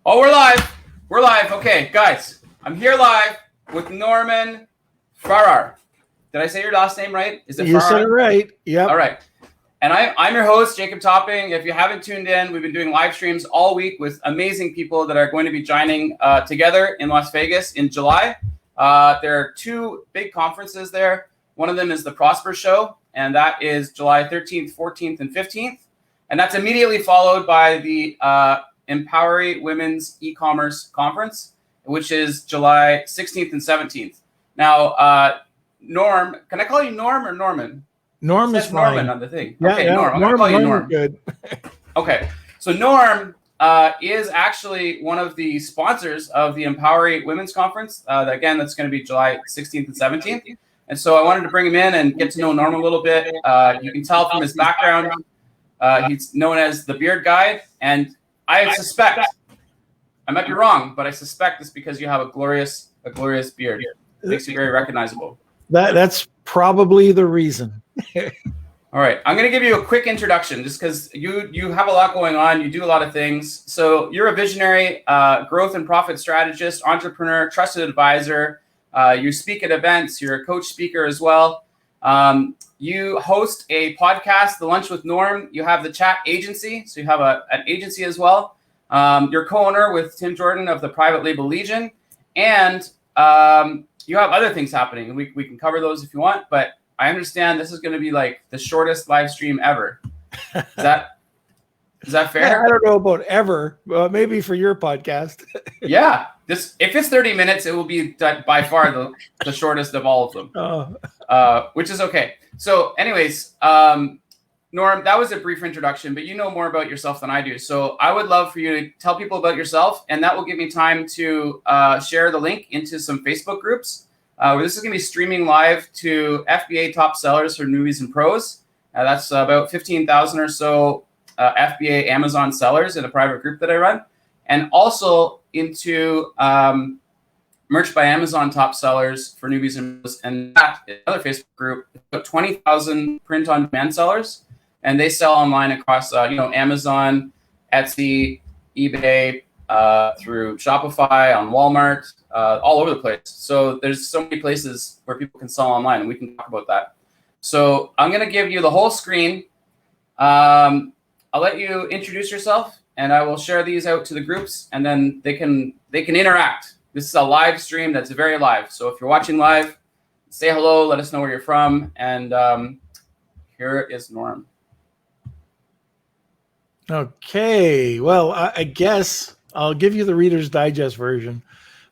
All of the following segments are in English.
Oh, we're live. We're live. Okay, guys, I'm here live with Norman Farrar. Did I say your last name right? Is it You Farrar? said it right. Yep. All right. And I'm your host, Jacob Topping. If you haven't tuned in, we've been doing live streams all week with amazing people that are going to be joining together in Las Vegas in July. There are two big conferences there. One of them is the Prosper Show, and that is July 13th, 14th, and 15th. And that's immediately followed by the Empowering Women's E-Commerce Conference, which is July 16th and 17th. Now, Norm, can I call you Norm or Norman? Norm is fine. Norman on the thing. Yeah, okay, yeah. Norm. I'm going to call you Norm. Good. Okay. So Norm is actually one of the sponsors of the Empowering Women's Conference. Again, that's going to be July 16th and 17th. And so I wanted to bring him in and get to know Norm a little bit. You can tell from his background, he's known as the Beard Guide. And I suspect, I might be wrong, but I suspect it's because you have a glorious beard. It makes you very recognizable. That's probably the reason. All right, I'm going to give you a quick introduction just because you have a lot going on. You do a lot of things. So you're a visionary growth and profit strategist, entrepreneur, trusted advisor. You speak at events. You're a coach speaker as well. You host a podcast, The Lunch with Norm. You have the Chat Agency, so you have an agency as well. You're co-owner with Tim Jordan of the Private Label Legion, and you have other things happening. We can cover those if you want, but I understand this is going to be like the shortest live stream ever. Is that fair? Yeah, I don't know about ever, but maybe for your podcast. Yeah. If it's 30 minutes, it will be by far the shortest of all of them, which is okay. So anyways, Norm, that was a brief introduction, but you know more about yourself than I do. So I would love for you to tell people about yourself, and that will give me time to share the link into some Facebook groups. Where this is going to be streaming live to FBA top sellers for newbies and pros. That's about 15,000 or so FBA Amazon sellers in a private group that I run. And also into Merch by Amazon top sellers for newbies and pros. And that is another Facebook group, about 20,000 print-on-demand sellers. And they sell online across Amazon, Etsy, eBay, through Shopify, on Walmart, all over the place. So there's so many places where people can sell online, and we can talk about that. So I'm going to give you the whole screen. I'll let you introduce yourself, and I will share these out to the groups, and then they can interact. This is a live stream that's very live. So if you're watching live, say hello, let us know where you're from, and here is Norm. Okay. Well, I guess I'll give you the Reader's Digest version,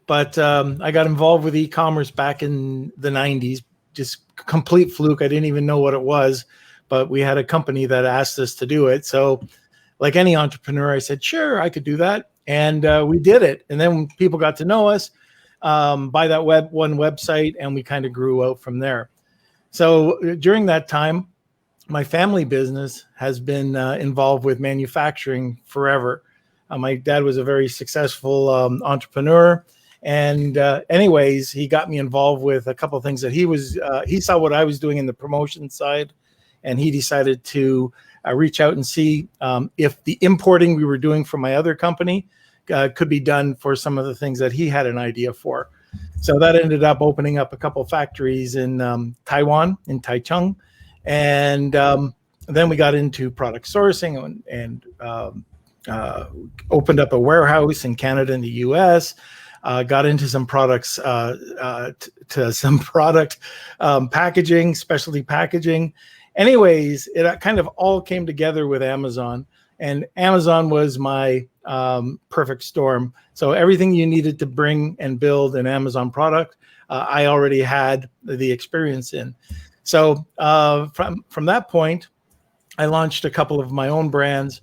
but I got involved with e-commerce back in the 90s, just complete fluke. I didn't even know what it was, but we had a company that asked us to do it. So like any entrepreneur, I said, sure, I could do that. And we did it. And then people got to know us by that one website, and we kind of grew out from there. So during that time, my family business has been involved with manufacturing forever. My dad was a very successful entrepreneur. And anyways, he got me involved with a couple of things that he saw what I was doing in the promotion side, and he decided to reach out and see if the importing we were doing from my other company could be done for some of the things that he had an idea for. So that ended up opening up a couple of factories in Taiwan, in Taichung. And then we got into product sourcing and opened up a warehouse in Canada and the US, got into some products, to some product packaging, specialty packaging. Anyways, it kind of all came together with Amazon, and Amazon was my perfect storm. So everything you needed to bring and build an Amazon product, I already had the experience in. So from that point, I launched a couple of my own brands.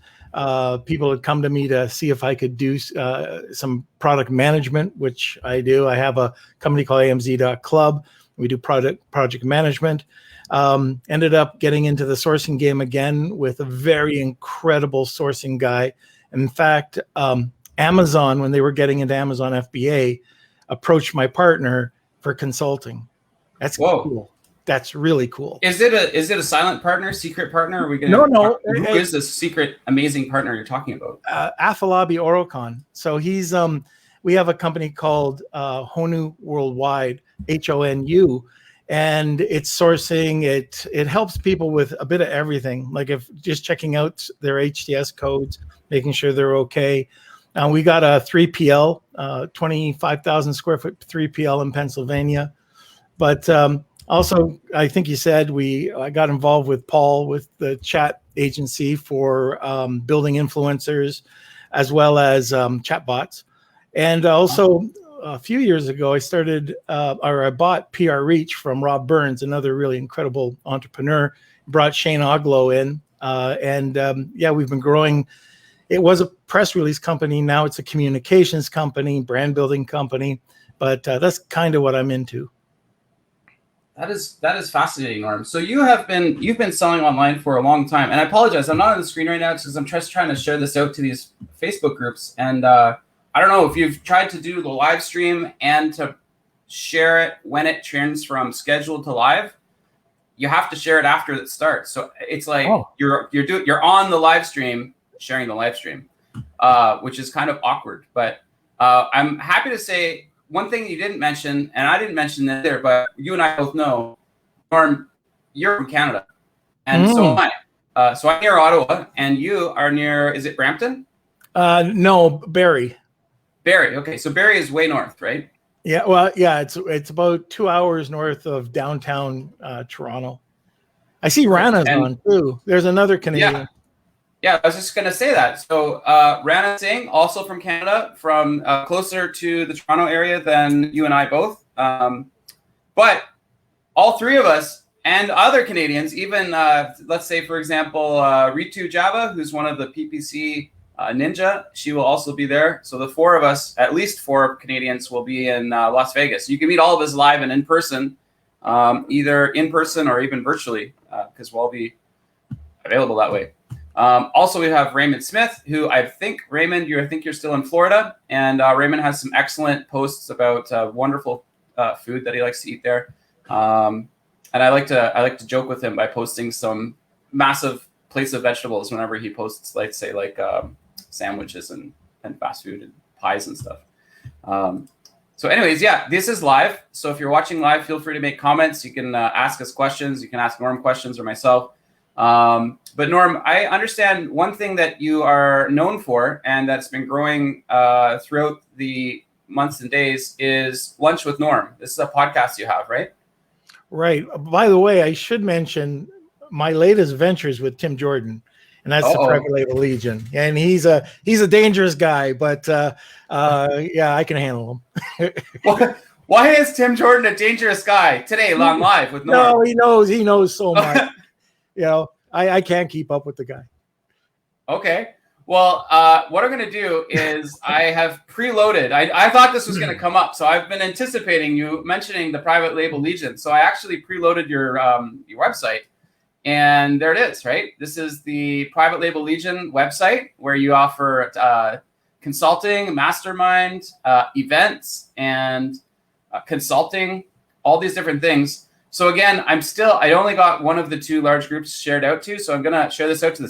People had come to me to see if I could do some product management, which I do. I have a company called AMZ.club. We do project management. Ended up getting into the sourcing game again with a very incredible sourcing guy. In fact, Amazon, when they were getting into Amazon FBA, approached my partner for consulting. That's Whoa. cool. that's really cool. Is it a silent partner, secret partner? Are we going No. Who is this secret, amazing partner you're talking about? Afalabi Orocon. So he's we have a company called Honu Worldwide, HONU, and it's sourcing. It helps people with a bit of everything, like if just checking out their HTS codes, making sure they're okay. We got a 3PL, 25,000 square foot 3PL in Pennsylvania. But also, I think you said I got involved with Paul with the chat agency for building influencers as well as chatbots. And also a few years ago, I bought PR Reach from Rob Burns, another really incredible entrepreneur, brought Shane Oglow in. We've been growing. It was a press release company. Now it's a communications company, brand building company. But that's kind of what I'm into. That is fascinating, Norm. So you've been selling online for a long time, and I apologize, I'm not on the screen right now because I'm just trying to share this out to these Facebook groups. And I don't know if you've tried to do the live stream and to share it when it turns from scheduled to live. You have to share it after it starts. So it's like you're on the live stream, sharing the live stream, which is kind of awkward. But I'm happy to say. One thing you didn't mention, and I didn't mention it there, but you and I both know, Norm, you're from Canada, and so am I. So I'm near Ottawa, and you are near, is it Brampton? No, Barrie. Barrie, okay. So Barrie is way north, right? Yeah, well, yeah, it's about 2 hours north of downtown Toronto. I see Rana's on, too. There's another Canadian. Yeah, I was just going to say that. So Rana Singh, also from Canada, from closer to the Toronto area than you and I both. But all three of us and other Canadians, even let's say, for example, Ritu Java, who's one of the PPC Ninja, she will also be there. So the four of us, at least four Canadians, will be in Las Vegas. You can meet all of us live and in person, either in person or even virtually, because we'll all be available that way. Also, we have Raymond Smith, who I think you're still in Florida, and Raymond has some excellent posts about wonderful food that he likes to eat there. And I like to joke with him by posting some massive plates of vegetables whenever he posts, like sandwiches and fast food and pies and stuff. So anyways, yeah, this is live. So if you're watching live, feel free to make comments. You can ask us questions. You can ask Norm questions or myself. But Norm, I understand one thing that you are known for, and that's been growing throughout the months and days, is Lunch with Norm. This is a podcast you have, right? Right. By the way, I should mention my latest ventures with Tim Jordan, and that's the Private Label Legion. And he's a dangerous guy, but yeah, I can handle him. Why is Tim Jordan a dangerous guy? Today on Live with Norm. No, he knows so much. You know, I can't keep up with the guy. Okay. Well, what I'm going to do is I have preloaded. I thought this was going to come up, so I've been anticipating you mentioning the Private Label Legion. So I actually preloaded your website, and there it is, right? This is the Private Label Legion website where you offer consulting, mastermind, events, and consulting, all these different things. So again, I only got one of the two large groups shared out to, so I'm going to share this out to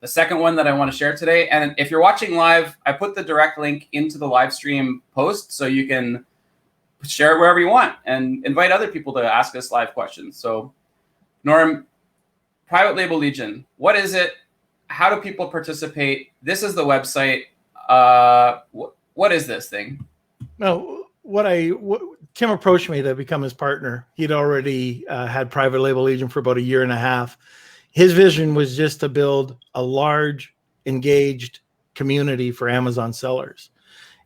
the second one that I want to share today. And if you're watching live, I put the direct link into the live stream post so you can share it wherever you want and invite other people to ask us live questions. So Norm, Private Label Legion, what is it? How do people participate? This is the website. What is this thing? No, Tim approached me to become his partner. He'd already had Private Label Legion for about a year and a half. His vision was just to build a large, engaged community for Amazon sellers.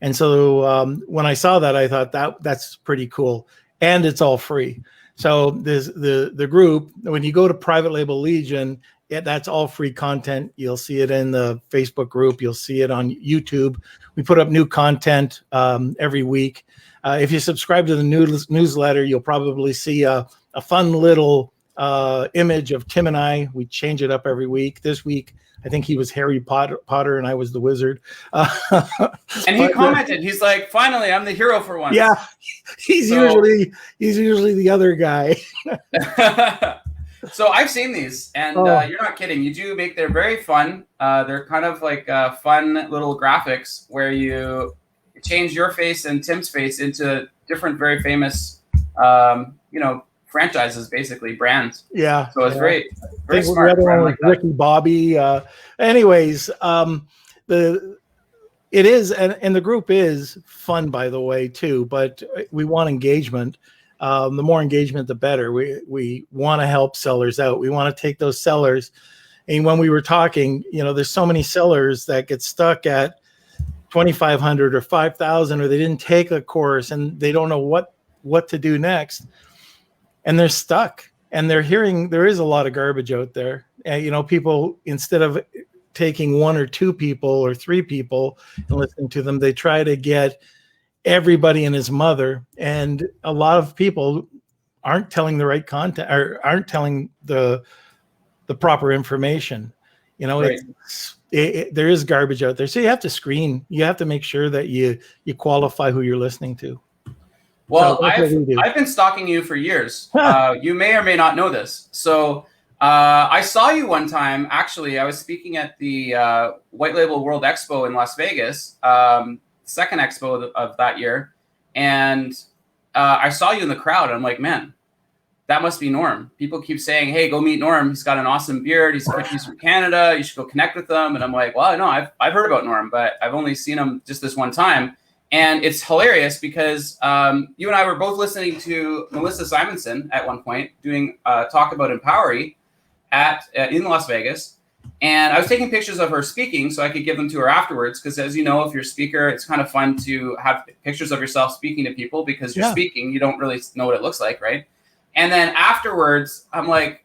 And so when I saw that, I thought that's pretty cool. And it's all free. So there's the group, when you go to Private Label Legion, that's all free content. You'll see it in the Facebook group. You'll see it on YouTube. We put up new content every week. If you subscribe to the newsletter, you'll probably see a fun little image of Tim and I. We change it up every week. This week, I think he was Harry Potter and I was the wizard. And he commented, he's like, finally, I'm the hero for once. Yeah, he's usually the other guy. So I've seen these, and you're not kidding. You do they're very fun. They're kind of like fun little graphics where you change your face and Tim's face into different, very famous, franchises, basically brands. Yeah. So it's very Very smart. Like Ricky Bobby. Anyways, it is, and the group is fun, by the way, too. But we want engagement. The more engagement, the better. We want to help sellers out. We want to take those sellers. And when we were talking, there's so many sellers that get stuck at 2,500 or 5,000, or they didn't take a course and they don't know what to do next, and they're stuck. And they're hearing there is a lot of garbage out there. And, people, instead of taking one or two people or three people and listening to them, they try to get everybody and his mother, and a lot of people aren't telling the right content or aren't telling the proper information. Right. There is garbage out there, so you have to screen. You have to make sure that you qualify who you're listening to. Well, so I've been stalking you for years. You may or may not know this. So I saw you one time. Actually, I was speaking at the White Label World Expo in Las Vegas. Second expo of that year, and I saw you in the crowd. I'm like, man, that must be Norm. People keep saying, hey, go meet Norm. He's got an awesome beard. He's from Canada. You should go connect with him. And I'm like, well, no, I've heard about Norm, but I've only seen him just this one time. And it's hilarious because you and I were both listening to Melissa Simonson at one point doing a talk about Empowery in Las Vegas. And I was taking pictures of her speaking so I could give them to her afterwards. Because as you know, if you're a speaker, it's kind of fun to have pictures of yourself speaking to people because you're speaking. You don't really know what it looks like, right? And then afterwards, I'm like,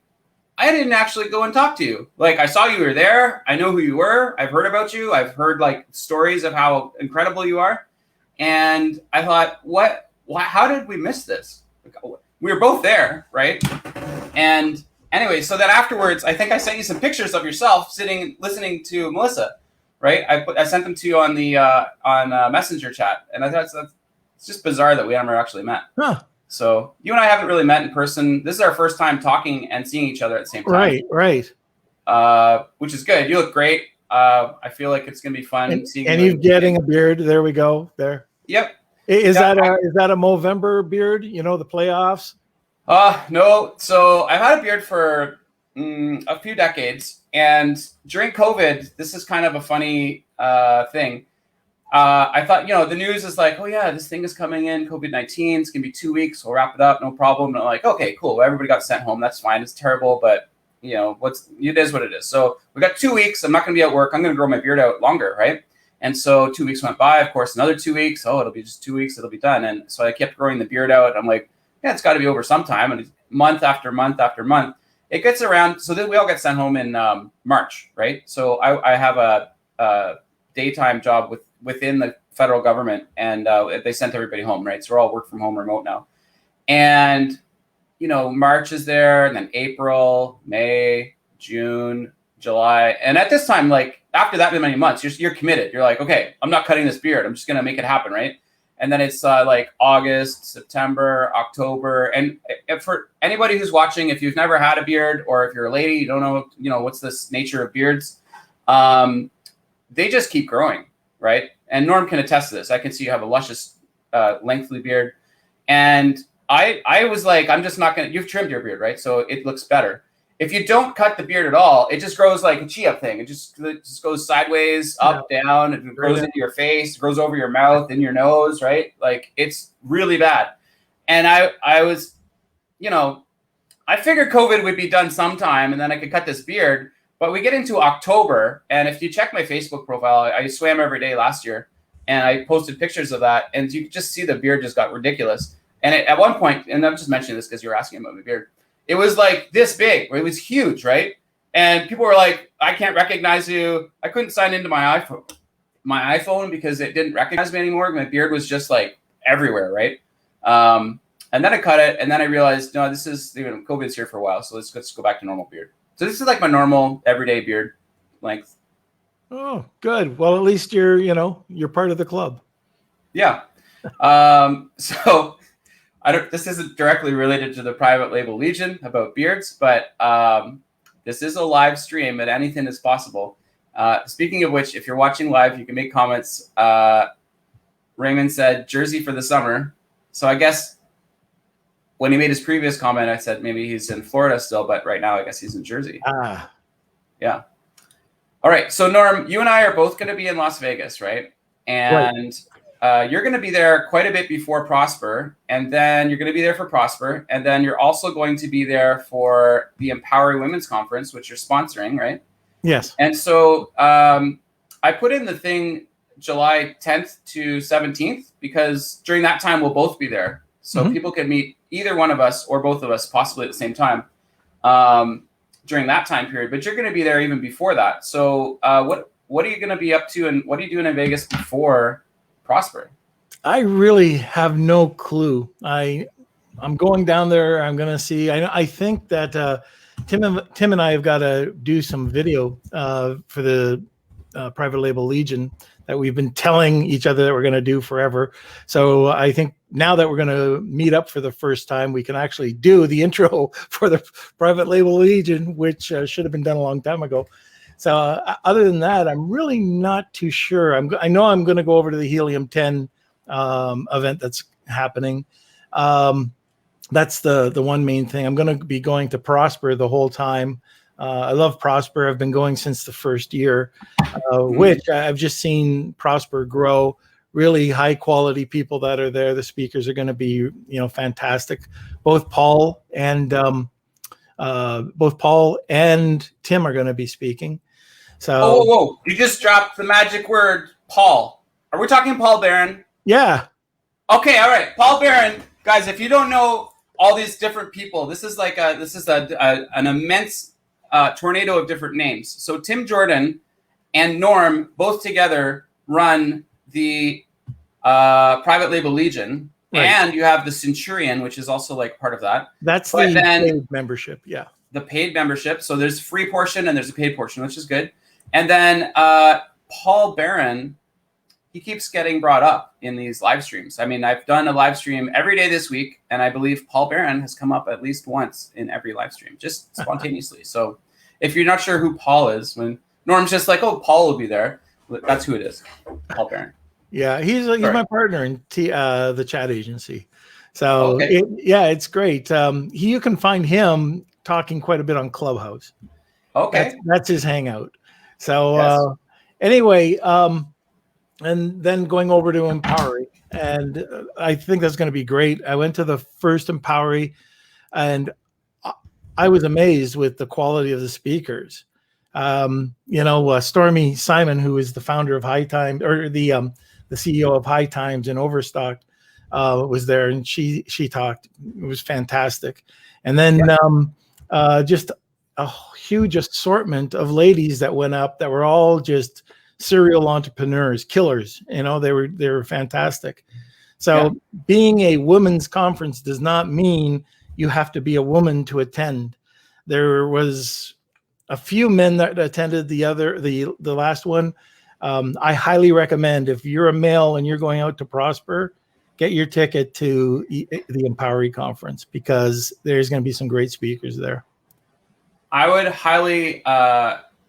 I didn't actually go and talk to you. Like, I saw you were there. I know who you were. I've heard about you. I've heard like stories of how incredible you are. And I thought, how did we miss this? We were both there, right? And anyway, so then afterwards, I think I sent you some pictures of yourself sitting, listening to Melissa, right? I sent them to you on the Messenger chat, and I thought it's just bizarre that we never actually met. Huh. So you and I haven't really met in person. This is our first time talking and seeing each other at the same time. Right. Which is good. You look great. I feel like it's gonna be fun seeing. And you're getting a beard. There we go. There. Yep. Is that a Movember beard? The playoffs. No. So I've had a beard for a few decades, and during COVID, this is kind of a funny thing. I thought, the news is like, oh yeah, this thing is coming in, COVID-19. It's gonna be 2 weeks. We'll wrap it up, no problem. And I'm like, okay, cool. Everybody got sent home. That's fine. It's terrible, but it is what it is. So we got 2 weeks. I'm not gonna be at work. I'm gonna grow my beard out longer, right? And so 2 weeks went by. Of course, another 2 weeks. Oh, it'll be just 2 weeks. It'll be done. And so I kept growing the beard out. I'm like, yeah, it's got to be over sometime. And month after month after month, it gets around. So then we all get sent home in March, right? So I have a daytime job within the federal government, and they sent everybody home, right? So we're all work from home remote now. And, March is there, and then April, May, June, July. And at this time, like after that many months, you're committed. You're like, okay, I'm not cutting this beard. I'm just going to make it happen, right? And then it's like August, September, October. And for anybody who's watching, if you've never had a beard, or if you're a lady, you don't know, what's this nature of beards, they just keep growing, right? And Norm can attest to this. I can see you have a luscious, lengthy beard. And I was like, I'm just not going to, you've trimmed your beard, right? So it looks better. If you don't cut the beard at all, it just grows like a chia thing. It just goes sideways, up, down. It grows into your face, grows over your mouth, in your nose, right? Like, it's really bad. And I was, I figured COVID would be done sometime, and then I could cut this beard. But we get into October, and if you check my Facebook profile, I swam every day last year, and I posted pictures of that, and you could just see the beard just got ridiculous. And at one point, and I'm just mentioning this because you're asking about my beard, it was like this big. It was huge, right? And people were like, I can't recognize you. I couldn't sign into my iPhone because it didn't recognize me anymore. My beard was just like everywhere, right? And then I cut it, and then I realized, no, this is, COVID's here for a while, so let's go back to normal beard. So this is like my normal everyday beard length. Oh, good. Well, at least you're part of the club. Yeah. So this isn't directly related to the Private Label Legion about beards, but this is a live stream and anything is possible. Speaking of which, if you're watching live, you can make comments. Raymond said Jersey for the summer. So I guess when he made his previous comment, I said maybe he's in Florida still, but right now I guess he's in Jersey. Yeah. All right. So Norm, you and I are both going to be in Las Vegas, right? And you're going to be there quite a bit before Prosper, and then you're going to be there for Prosper, and then you're also going to be there for the Empowering Women's Conference, which you're sponsoring, right? Yes. And so I put in the thing July 10th to 17th because during that time we'll both be there. So people can meet either one of us or both of us possibly at the same time during that time period. But you're going to be there even before that. So what are you going to be up to, and what are you doing in Vegas before Prosper? I really have no clue. I'm going down there. I'm going to see. I think that Tim and I have got to do some video for the Private Label Legion that we've been telling each other that we're going to do forever. So I think now that we're going to meet up for the first time, we can actually do the intro for the Private Label Legion, which should have been done a long time ago. So other than that, I'm really not too sure. I know I'm going to go over to the Helium 10 event that's happening. That's the one main thing. I'm going to be going to Prosper the whole time. I love Prosper. I've been going since the first year, which I've just seen Prosper grow. Really high quality people that are there. The speakers are going to be, fantastic. Both Paul and Tim are going to be speaking. So, whoa! You just dropped the magic word, Paul. Are we talking Paul Barron? Yeah. Okay. All right, Paul Barron, guys. If you don't know all these different people, this is like an immense tornado of different names. So Tim Jordan and Norm both together run the Private Label Legion, right. And you have the Centureon, which is also like part of that. That's the paid membership, yeah. The paid membership. So there's a free portion and there's a paid portion, which is good. And then Paul Barron, he keeps getting brought up in these live streams. I mean, I've done a live stream every day this week, and I believe Paul Barron has come up at least once in every live stream, just spontaneously. So if you're not sure who Paul is, when Norm's just like, oh, Paul will be there, that's who it is, Paul Barron. Yeah, he's my partner in the chat agency. So it's great. You can find him talking quite a bit on Clubhouse. Okay, that's his hangout. So anyway, and then going over to Empowery, and I think that's going to be great. I went to the first Empowery, and I was amazed with the quality of the speakers. Stormy Simon, who is the founder of High Times, or the CEO of High Times and Overstock, was there, and she talked. It was fantastic. And then just a huge assortment of ladies that went up that were all just serial entrepreneurs, killers. They were fantastic. So being a women's conference does not mean you have to be a woman to attend. There was a few men that attended the last one. I highly recommend, if you're a male and you're going out to Prosper, get your ticket to the Empowery conference, because there's going to be some great speakers there. I would highly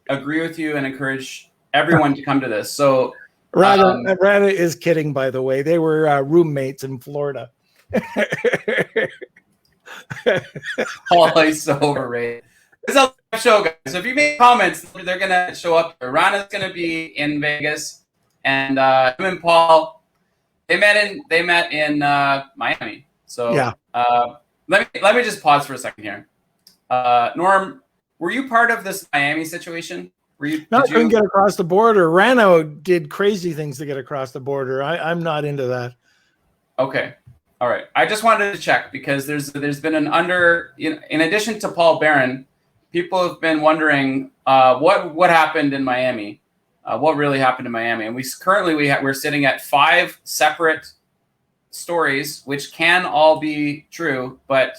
agree with you and encourage everyone to come to this. So Rana is kidding, by the way. They were roommates in Florida. Oh, he's so overrated. This is a live show, guys. So if you make comments, they're going to show up. Rana's going to be in Vegas, and him and Paul, they met in Miami. So let me just pause for a second here. Norm, were you part of this Miami situation? No, I couldn't get across the border. Rano did crazy things to get across the border. I'm not into that. Okay. All right. I just wanted to check, because there's been in addition to Paul Barron, people have been wondering what happened in Miami, what really happened in Miami. And we're sitting at 5 separate stories, which can all be true, but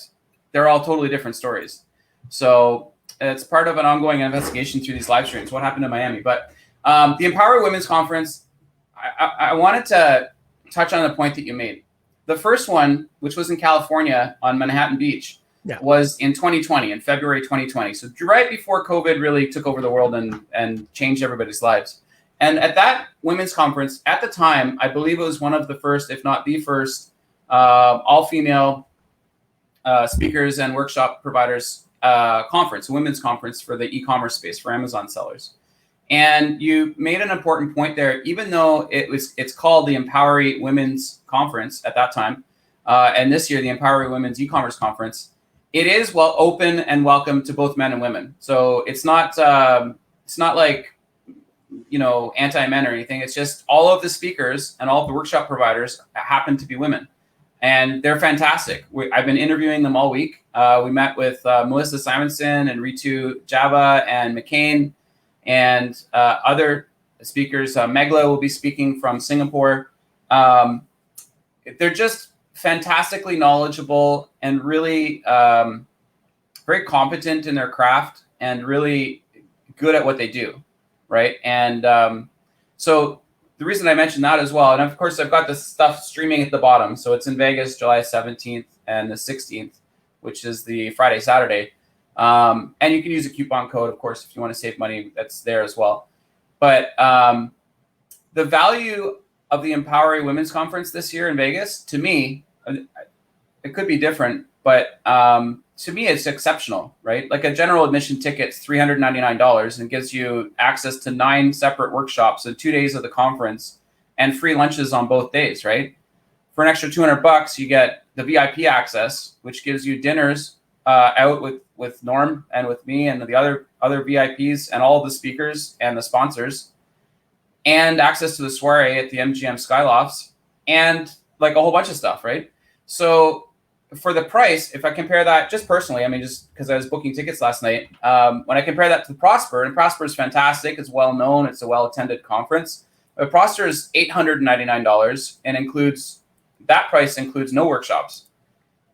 they're all totally different stories. So it's part of an ongoing investigation through these live streams. What happened in Miami? But the Empower Women's Conference, I wanted to touch on the point that you made. The first one, which was in California on Manhattan Beach, was in 2020, in February 2020. So right before COVID really took over the world and changed everybody's lives. And at that women's conference, at the time, I believe it was one of the first, if not the first, all-female speakers and workshop providers conference, a women's conference for the e-commerce space for Amazon sellers. And you made an important point there, even though it's called the Empower Women's Conference at that time, and this year the Empower Women's E-commerce Conference, it is open and welcome to both men and women. So it's not like, you know, anti-men or anything. It's just all of the speakers and all of the workshop providers happen to be women, and they're fantastic. I've been interviewing them all week. We met with Melissa Simonson and Ritu Java and McCain and other speakers. Megla will be speaking from Singapore. They're just fantastically knowledgeable and really very competent in their craft and really good at what they do, right? And so the reason I mentioned that as well, and of course I've got this stuff streaming at the bottom. So it's in Vegas, July 17th and the 16th, which is the Friday, Saturday. And you can use a coupon code, of course, if you want to save money, that's there as well. But the value of the Empower Women's Conference this year in Vegas, to me, it could be different, but to me, it's exceptional, right? Like a general admission ticket's $399 and gives you access to 9 separate workshops and 2 days of the conference and free lunches on both days, right? For an extra $200, you get the VIP access, which gives you dinners out with Norm and with me and the other VIPs and all of the speakers and the sponsors, and access to the soiree at the MGM Skylofts, and like a whole bunch of stuff, right? So for the price, if I compare that just personally, I mean, just because I was booking tickets last night, when I compare that to Prosper, and Prosper is fantastic, it's well known, it's a well-attended conference, but Prosper is $899 and that price includes no workshops,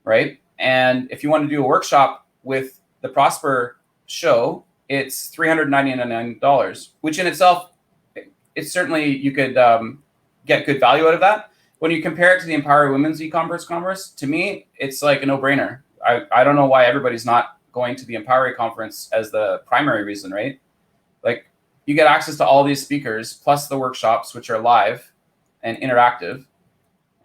right? And if you want to do a workshop with the Prosper show, it's $399, which in itself, it's certainly, you could get good value out of that. When you compare it to the Empower Women's E-commerce Conference, to me, it's like a no-brainer. I don't know why everybody's not going to the Empower Conference as the primary reason, right? Like, you get access to all these speakers, plus the workshops, which are live and interactive.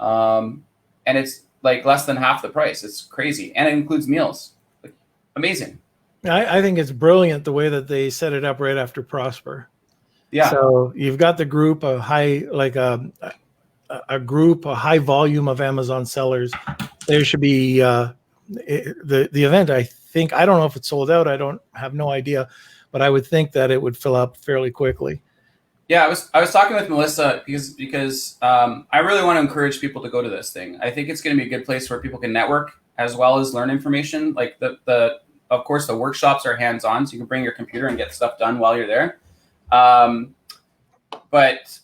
And it's like less than half the price. It's crazy. And it includes meals. Like, amazing. I think it's brilliant the way that they set it up right after Prosper. Yeah. So you've got the group of high volume of Amazon sellers. There should be the event. I think, I don't know if it's sold out. I don't have no idea, but I would think that it would fill up fairly quickly. Yeah, I was talking with Melissa because I really want to encourage people to go to this thing. I think it's going to be a good place where people can network as well as learn information. Like of course the workshops are hands-on, so you can bring your computer and get stuff done while you're there. But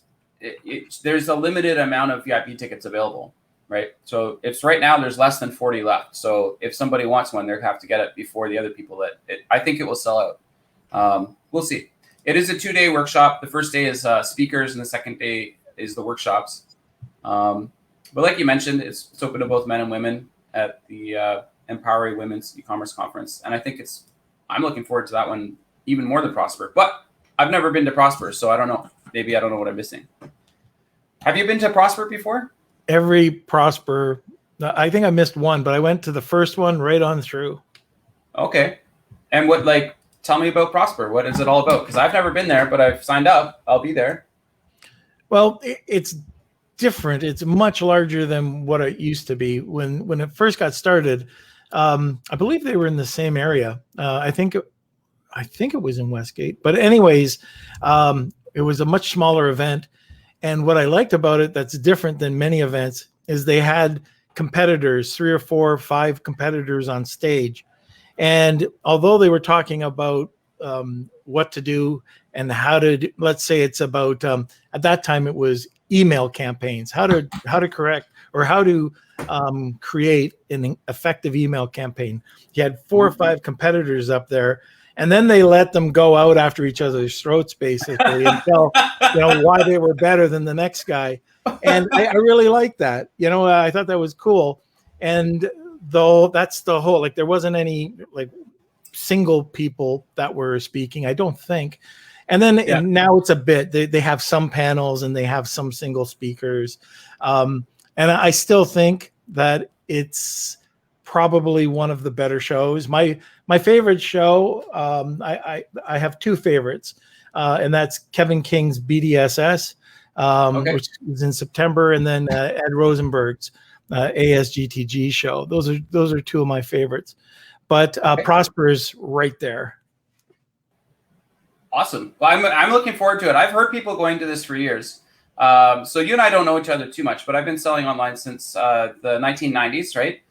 there's a limited amount of VIP tickets available, right? So it's right now there's less than 40 left. So if somebody wants one, they have to get it before the other people. I think it will sell out. We'll see. It is a 2-day workshop. The first day is speakers, and the second day is the workshops. But like you mentioned, it's open to both men and women at the Empower Women's E-commerce Conference, and I think I'm looking forward to that one even more than Prosper. But I've never been to Prosper, so I don't know. Maybe I don't know what I'm missing. Have you been to Prosper before? Every Prosper, I think I missed one, but I went to the first one right on through. Okay. And tell me about Prosper. What is it all about? Because I've never been there, but I've signed up. I'll be there. Well, it's different. It's much larger than what it used to be. When it first got started, I believe they were in the same area. I think it was in Westgate. But anyways, it was a much smaller event. And what I liked about it that's different than many events is they had competitors, 3 or 4 or 5 competitors on stage. And although they were talking about what to do and how to, let's say it's about, at that time it was email campaigns, how to or how to create an effective email campaign. He had 4 or 5 competitors up there, and then they let them go out after each other's throats, basically, and tell why they were better than the next guy. And I really liked that. I thought that was cool. And though that's the whole, like, there wasn't any like single people that were speaking, I don't think. And then and now it's a bit, they have some panels and they have some single speakers. And I still think that it's probably one of the better shows. My favorite show, I have 2 favorites, and that's Kevin King's BDSS, which is in September, and then Ed Rosenberg's ASGTG show. Those are 2 of my favorites. But Prosper's right there. Awesome. Well, I'm looking forward to it. I've heard people going to this for years. So you and I don't know each other too much, but I've been selling online since the 1990s, right?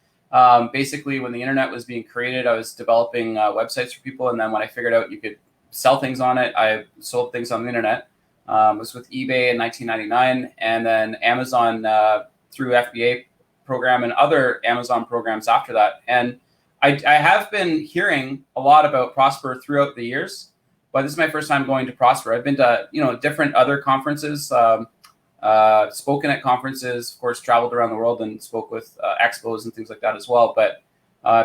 Basically, when the internet was being created, I was developing websites for people. And then when I figured out you could sell things on it, I sold things on the internet. Was with eBay in 1999, and then Amazon through FBA program and other Amazon programs after that. And I have been hearing a lot about Prosper throughout the years, but this is my first time going to Prosper. I've been to different other conferences, spoken at conferences, of course, traveled around the world and spoke with expos and things like that as well. But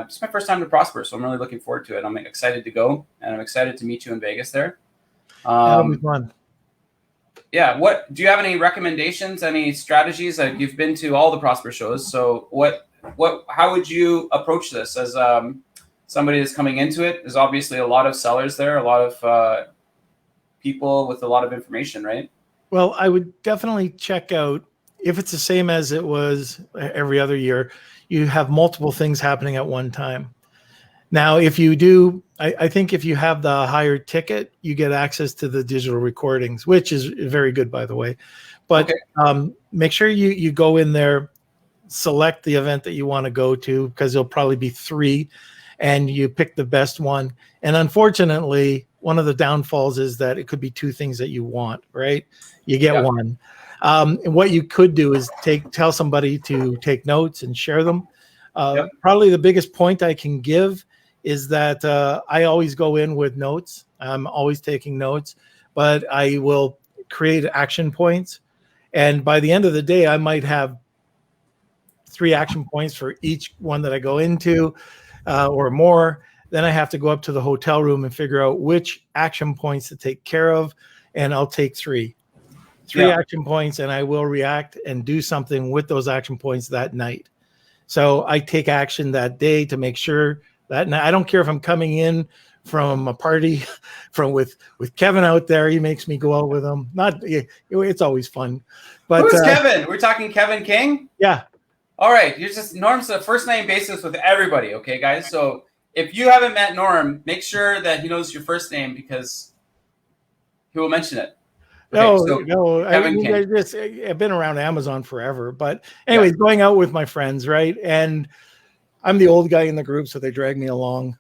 it's my first time to Prosper, so I'm really looking forward to it. I'm excited to go, and I'm excited to meet you in Vegas there. That'll be fun. Yeah. What do you have any recommendations, any strategies? You've been to all the Prosper shows. So how would you approach this as somebody that's coming into it? There's obviously a lot of sellers there, a lot of people with a lot of information, right? Well, I would definitely check out, if it's the same as it was every other year, you have multiple things happening at one time. Now, if you do, I think if you have the higher ticket, you get access to the digital recordings, which is very good, by the way. But make sure you go in there, select the event that you want to go to, because there'll probably be 3, and you pick the best one. And unfortunately, one of the downfalls is that it could be 2 things that you want, right? You get one. And what you could do is tell somebody to take notes and share them. Probably the biggest point I can give is that I always go in with notes. I'm always taking notes, but I will create action points. And by the end of the day, I might have 3 action points for each one that I go into, or more. Then I have to go up to the hotel room and figure out which action points to take care of. And I'll take 3 action points, and I will react and do something with those action points that night. So I take action that day to make sure that I don't care if I'm coming in from a party with Kevin out there. He makes me go out with him. It's always fun. But who's Kevin? We're talking Kevin King? Yeah. All right. Norm's a first name basis with everybody. Okay, guys. So if you haven't met Norm, make sure that he knows your first name, because he will mention it. Okay, no. I've been around Amazon forever, but anyways, going out with my friends, right? And I'm the old guy in the group, so they drag me along,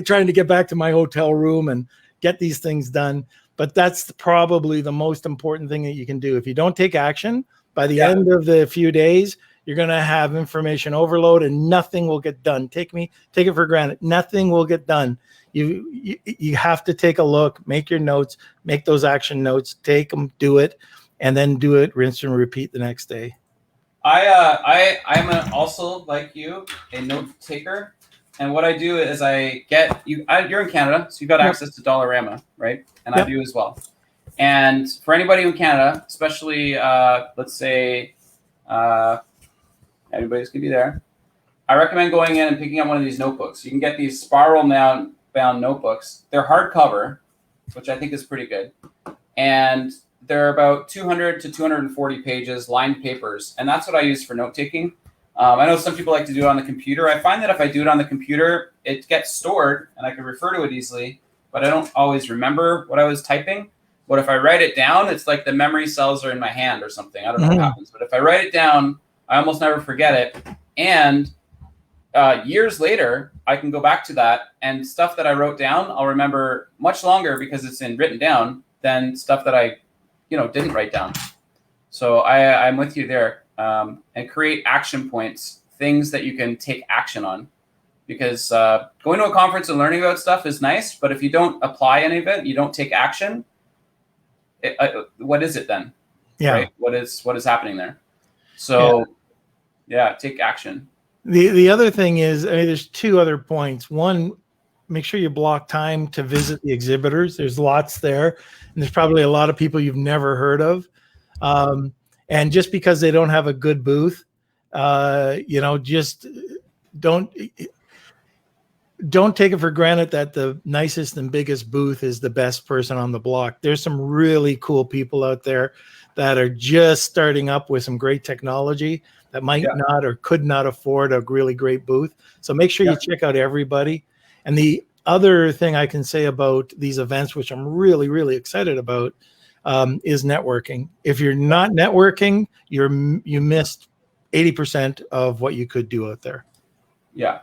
trying to get back to my hotel room and get these things done. But that's probably the most important thing that you can do. If you don't take action, by the end of the few days, you're going to have information overload and nothing will get done. Take it for granted. Nothing will get done. You have to take a look, make your notes, make those action notes, take them, do it, and then do it, rinse and repeat the next day. I'm also, like you, a note taker. And what I do is I get you. You're in Canada, so you've got access to Dollarama, right? And I do as well. And for anybody in Canada, especially let's say everybody's gonna be there, I recommend going in and picking up one of these notebooks. You can get these spiral bound notebooks. They're hardcover, which I think is pretty good, and they're about 200 to 240 pages, lined papers, and that's what I use for note taking. I know some people like to do it on the computer. I find that if I do it on the computer, it gets stored and I can refer to it easily, but I don't always remember what I was typing. But if I write it down, it's like the memory cells are in my hand or something. I don't know what happens, but if I write it down, I almost never forget it. And years later, I can go back to that, and stuff that I wrote down, I'll remember much longer because it's written down than stuff that I didn't write down. So I'm with you there. and create action points, things that you can take action on. Because going to a conference and learning about stuff is nice, but if you don't apply any of it, you don't take action, what is it then? Yeah. Right? What is happening there? So yeah, take action. The other thing is, I mean, there's two other points. One, make sure you block time to visit the exhibitors. There's lots there, and there's probably a lot of people you've never heard of. And just because they don't have a good booth, just don't take it for granted that the nicest and biggest booth is the best person on the block. There's some really cool people out there that are just starting up with some great technology that might not or could not afford a really great booth. So make sure you check out everybody. And the other thing I can say about these events, which I'm really, really excited about, is networking. If you're not networking, you missed 80% of what you could do out there. Yeah.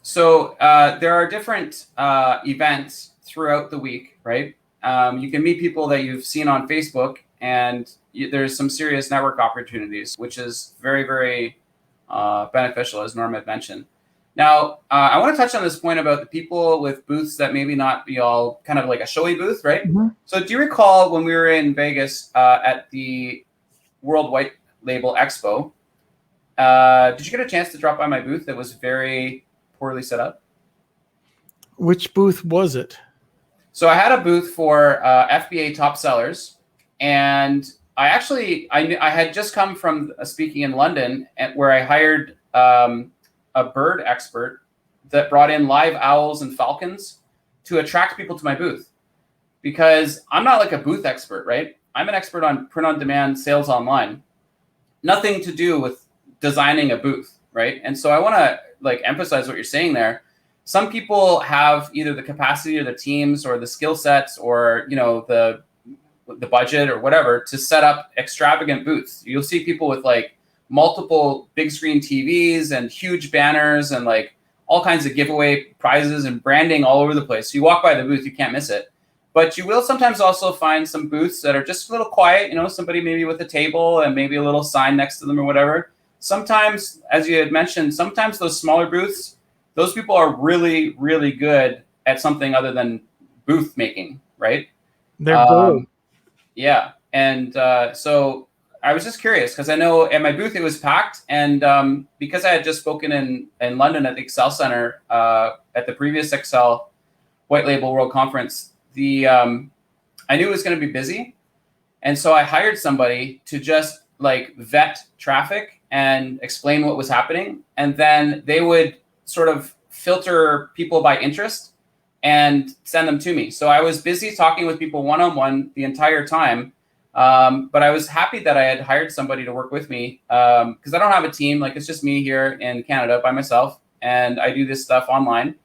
So there are different events throughout the week, right? You can meet people that you've seen on Facebook, and there's some serious network opportunities, which is very, very beneficial, as Norm had mentioned. Now, I want to touch on this point about the people with booths that maybe not be all kind of like a showy booth, right? Mm-hmm. So do you recall when we were in Vegas at the World White Label Expo, did you get a chance to drop by my booth that was very poorly set up? Which booth was it? So I had a booth for FBA top sellers, and I had just come from speaking in London, where I hired a bird expert that brought in live owls and falcons to attract people to my booth, because I'm not like a booth expert, right? I'm an expert on print on demand, sales online, nothing to do with designing a booth, right? And so I want to emphasize what you're saying there. Some people have either the capacity or the teams or the skill sets or, the budget or whatever to set up extravagant booths. You'll see people with multiple big screen TVs and huge banners and all kinds of giveaway prizes and branding all over the place. So you walk by the booth, you can't miss it. But you will sometimes also find some booths that are just a little quiet, somebody maybe with a table and maybe a little sign next to them or whatever. Sometimes, as you had mentioned, sometimes those smaller booths, those people are really, really good at something other than booth making, right? They're good. Yeah. And so I was just curious, because I know at my booth it was packed, and because I had just spoken in London at the Excel Center at the previous Excel White Label World Conference, I knew it was going to be busy, and so I hired somebody to just vet traffic and explain what was happening, and then they would sort of filter people by interest and send them to me. So I was busy talking with people one-on-one the entire time. But I was happy that I had hired somebody to work with me, because I don't have a team. It's just me here in Canada by myself, and I do this stuff online.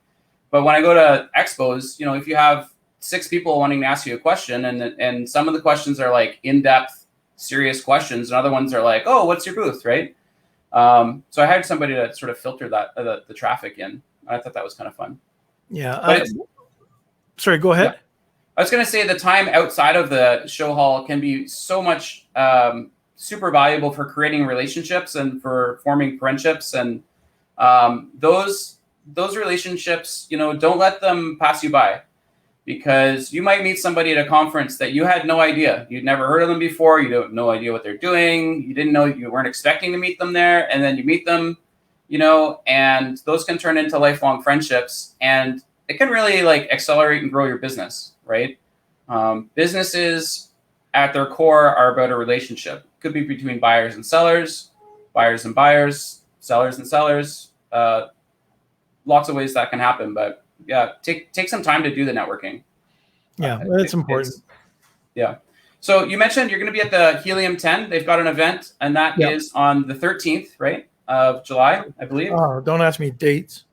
But when I go to expos, if you have 6 people wanting to ask you a question, and some of the questions are in-depth, serious questions, and other ones are oh, what's your booth, right? So I hired somebody to sort of filter that the traffic in. I thought that was kind of fun. Yeah. Sorry, go ahead. Yeah. I was going to say the time outside of the show hall can be so much super valuable for creating relationships and for forming friendships. And those relationships, don't let them pass you by, because you might meet somebody at a conference that you had no idea. You'd never heard of them before. You have no idea what they're doing. You didn't know, you weren't expecting to meet them there. And then you meet them, and those can turn into lifelong friendships. And it can really accelerate and grow your business, right? Businesses at their core are about a relationship. Could be between buyers and sellers, buyers and buyers, sellers and sellers. Lots of ways that can happen, but yeah, take some time to do the networking. Yeah, that's important. Yeah. So you mentioned you're going to be at the Helium 10. They've got an event, and that is on the 13th, right, of July, I believe. Oh, don't ask me dates.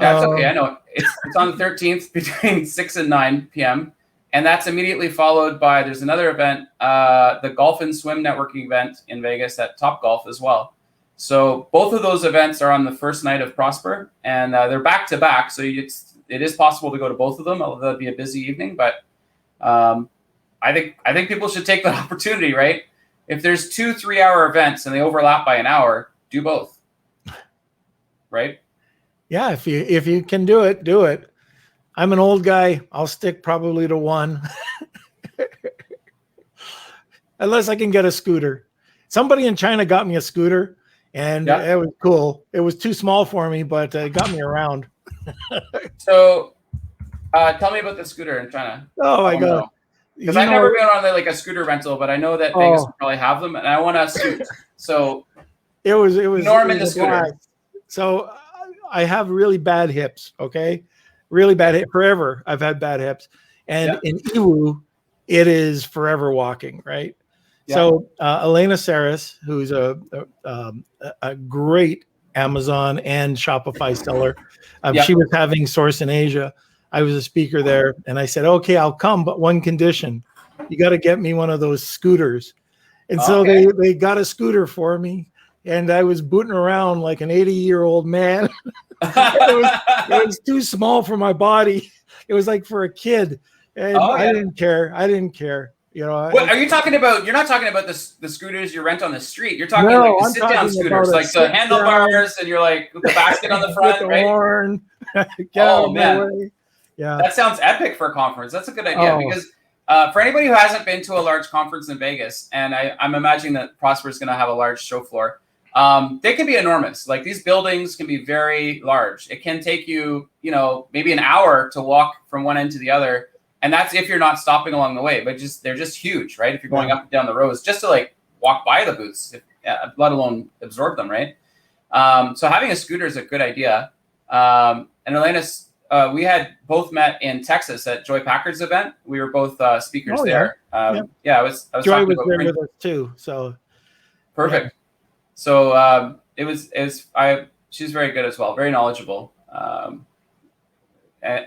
Yeah, it's okay. I know. It's on the 13th between 6 and 9 p.m. And that's immediately followed by, there's another event, the Golf and Swim Networking event in Vegas at Top Golf as well. So both of those events are on the first night of Prosper, and they're back to back. So it is possible to go to both of them, although that'll be a busy evening. But I think people should take the opportunity, right? if there's 2 3-hour events and they overlap by an hour, do both. Right? Yeah, if you can do it, do it. I'm an old guy. I'll stick probably to one. Unless I can get a scooter. Somebody in China got me a scooter, and it was cool. It was too small for me, but it got me around. So tell me about the scooter in China. Oh my God. Because I've never been on like a scooter rental, but I know that Vegas will probably have them, and I want a scoot. So it was Norm in the scooter. So I have really bad hips, okay? Really bad hip. Forever I've had bad hips. And in Iwu, it is forever walking, right? Yeah. So Elena Saris, who's a great Amazon and Shopify seller, she was having Source in Asia. I was a speaker there, and I said, okay, I'll come, but one condition. You got to get me one of those scooters. And so they got a scooter for me, and I was booting around like an 80-year-old man. it was too small for my body. It was like for a kid. And I didn't care. You know, what are you talking about? You're not talking about the scooters you rent on the street. You're talking like the sit-down scooters, like the handlebars, and you're like with the basket on the front, right? Horn. Man. Yeah, that sounds epic for a conference. That's a good idea because for anybody who hasn't been to a large conference in Vegas, and I'm imagining that Prosper is going to have a large show floor, they can be enormous. Like these buildings can be very large. It can take you, maybe an hour to walk from one end to the other, and that's if you're not stopping along the way. But they're just huge, right? If you're going up and down the rows, just to like walk by the booths, let alone absorb them, right? So having a scooter is a good idea. And Elena's. We had both met in Texas at Joy Packard's event. We were both speakers there. I was Joy was there with us too. So perfect. So she's very good as well, very knowledgeable, and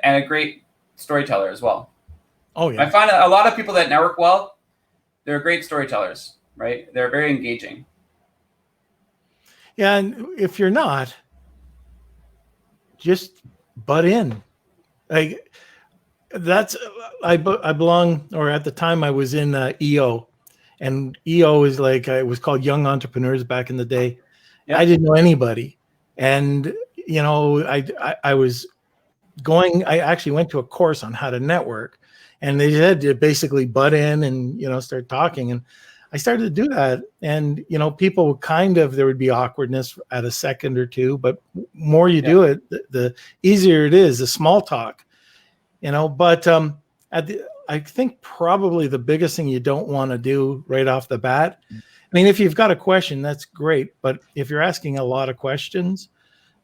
a great storyteller as well. Oh yeah. I find a lot of people that network well, they're great storytellers, right? They're very engaging. Yeah, and if you're not, just butt in. Like that's I belong, or at the time I was in EO, and EO is like it was called Young Entrepreneurs back in the day. Yeah. I didn't know anybody, and I was going. I actually went to a course on how to network, and they said to basically butt in and start talking, and I started to do that, and people there would be awkwardness at a second or two, but more you do it, the easier it is, the small talk, But I think probably the biggest thing you don't want to do right off the bat. I mean, if you've got a question, that's great, but if you're asking a lot of questions,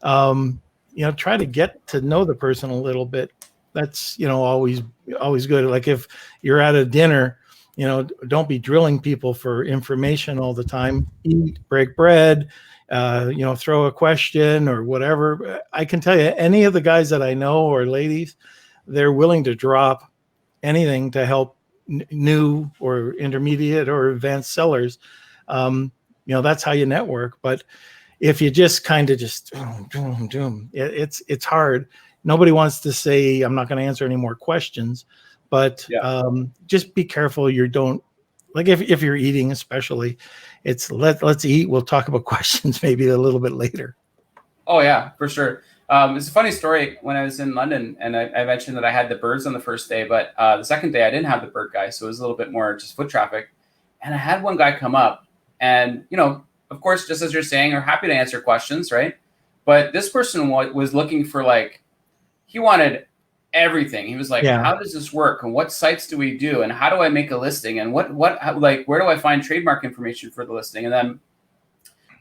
try to get to know the person a little bit. That's always good. Like if you're at a dinner. Don't be drilling people for information all the time. Eat, break bread, throw a question or whatever. I can tell you, any of the guys that I know or ladies, they're willing to drop anything to help new or intermediate or advanced sellers. That's how you network. But if you just kind of it's hard. Nobody wants to say, I'm not going to answer any more questions. But just be careful you don't, like if you're eating especially, it's let's eat. We'll talk about questions maybe a little bit later. Oh, yeah, for sure. It's a funny story. When I was in London, and I mentioned that I had the birds on the first day, but the second day I didn't have the bird guy, so it was a little bit more just foot traffic. And I had one guy come up and, of course, just as you're saying, are happy to answer questions, right? But this person was looking for he wanted everything. He was like, how does this work? And what sites do we do? And how do I make a listing? And where do I find trademark information for the listing? And then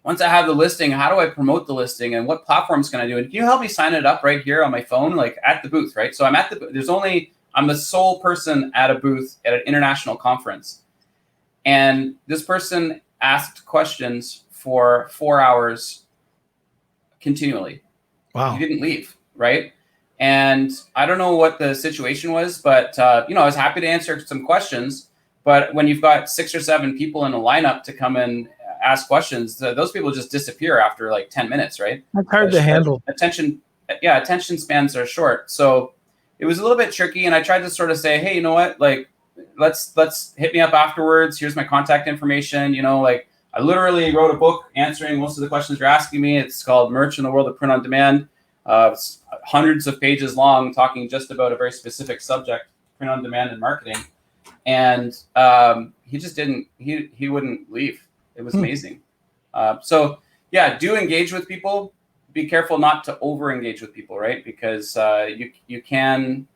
once I have the listing, how do I promote the listing? And what platforms can I do? And can you help me sign it up right here on my phone, at the booth, right? So I'm at I'm the sole person at a booth at an international conference. And this person asked questions for 4 hours continually. Wow. He didn't leave, right? And I don't know what the situation was, but, I was happy to answer some questions. But when you've got 6 or 7 people in a lineup to come and ask questions, those people just disappear after 10 minutes, right? That's hard to handle. Attention spans are short. So it was a little bit tricky. And I tried to sort of say, hey, you know what? let's hit me up afterwards. Here's my contact information. You know, like I literally wrote a book answering most of the questions you're asking me. It's called Merch in the World of Print on Demand. It's hundreds of pages long, talking just about a very specific subject, print on demand and marketing. And he just didn't. He wouldn't leave. It was amazing. So yeah, do engage with people. Be careful not to over engage with people, right? Because you can.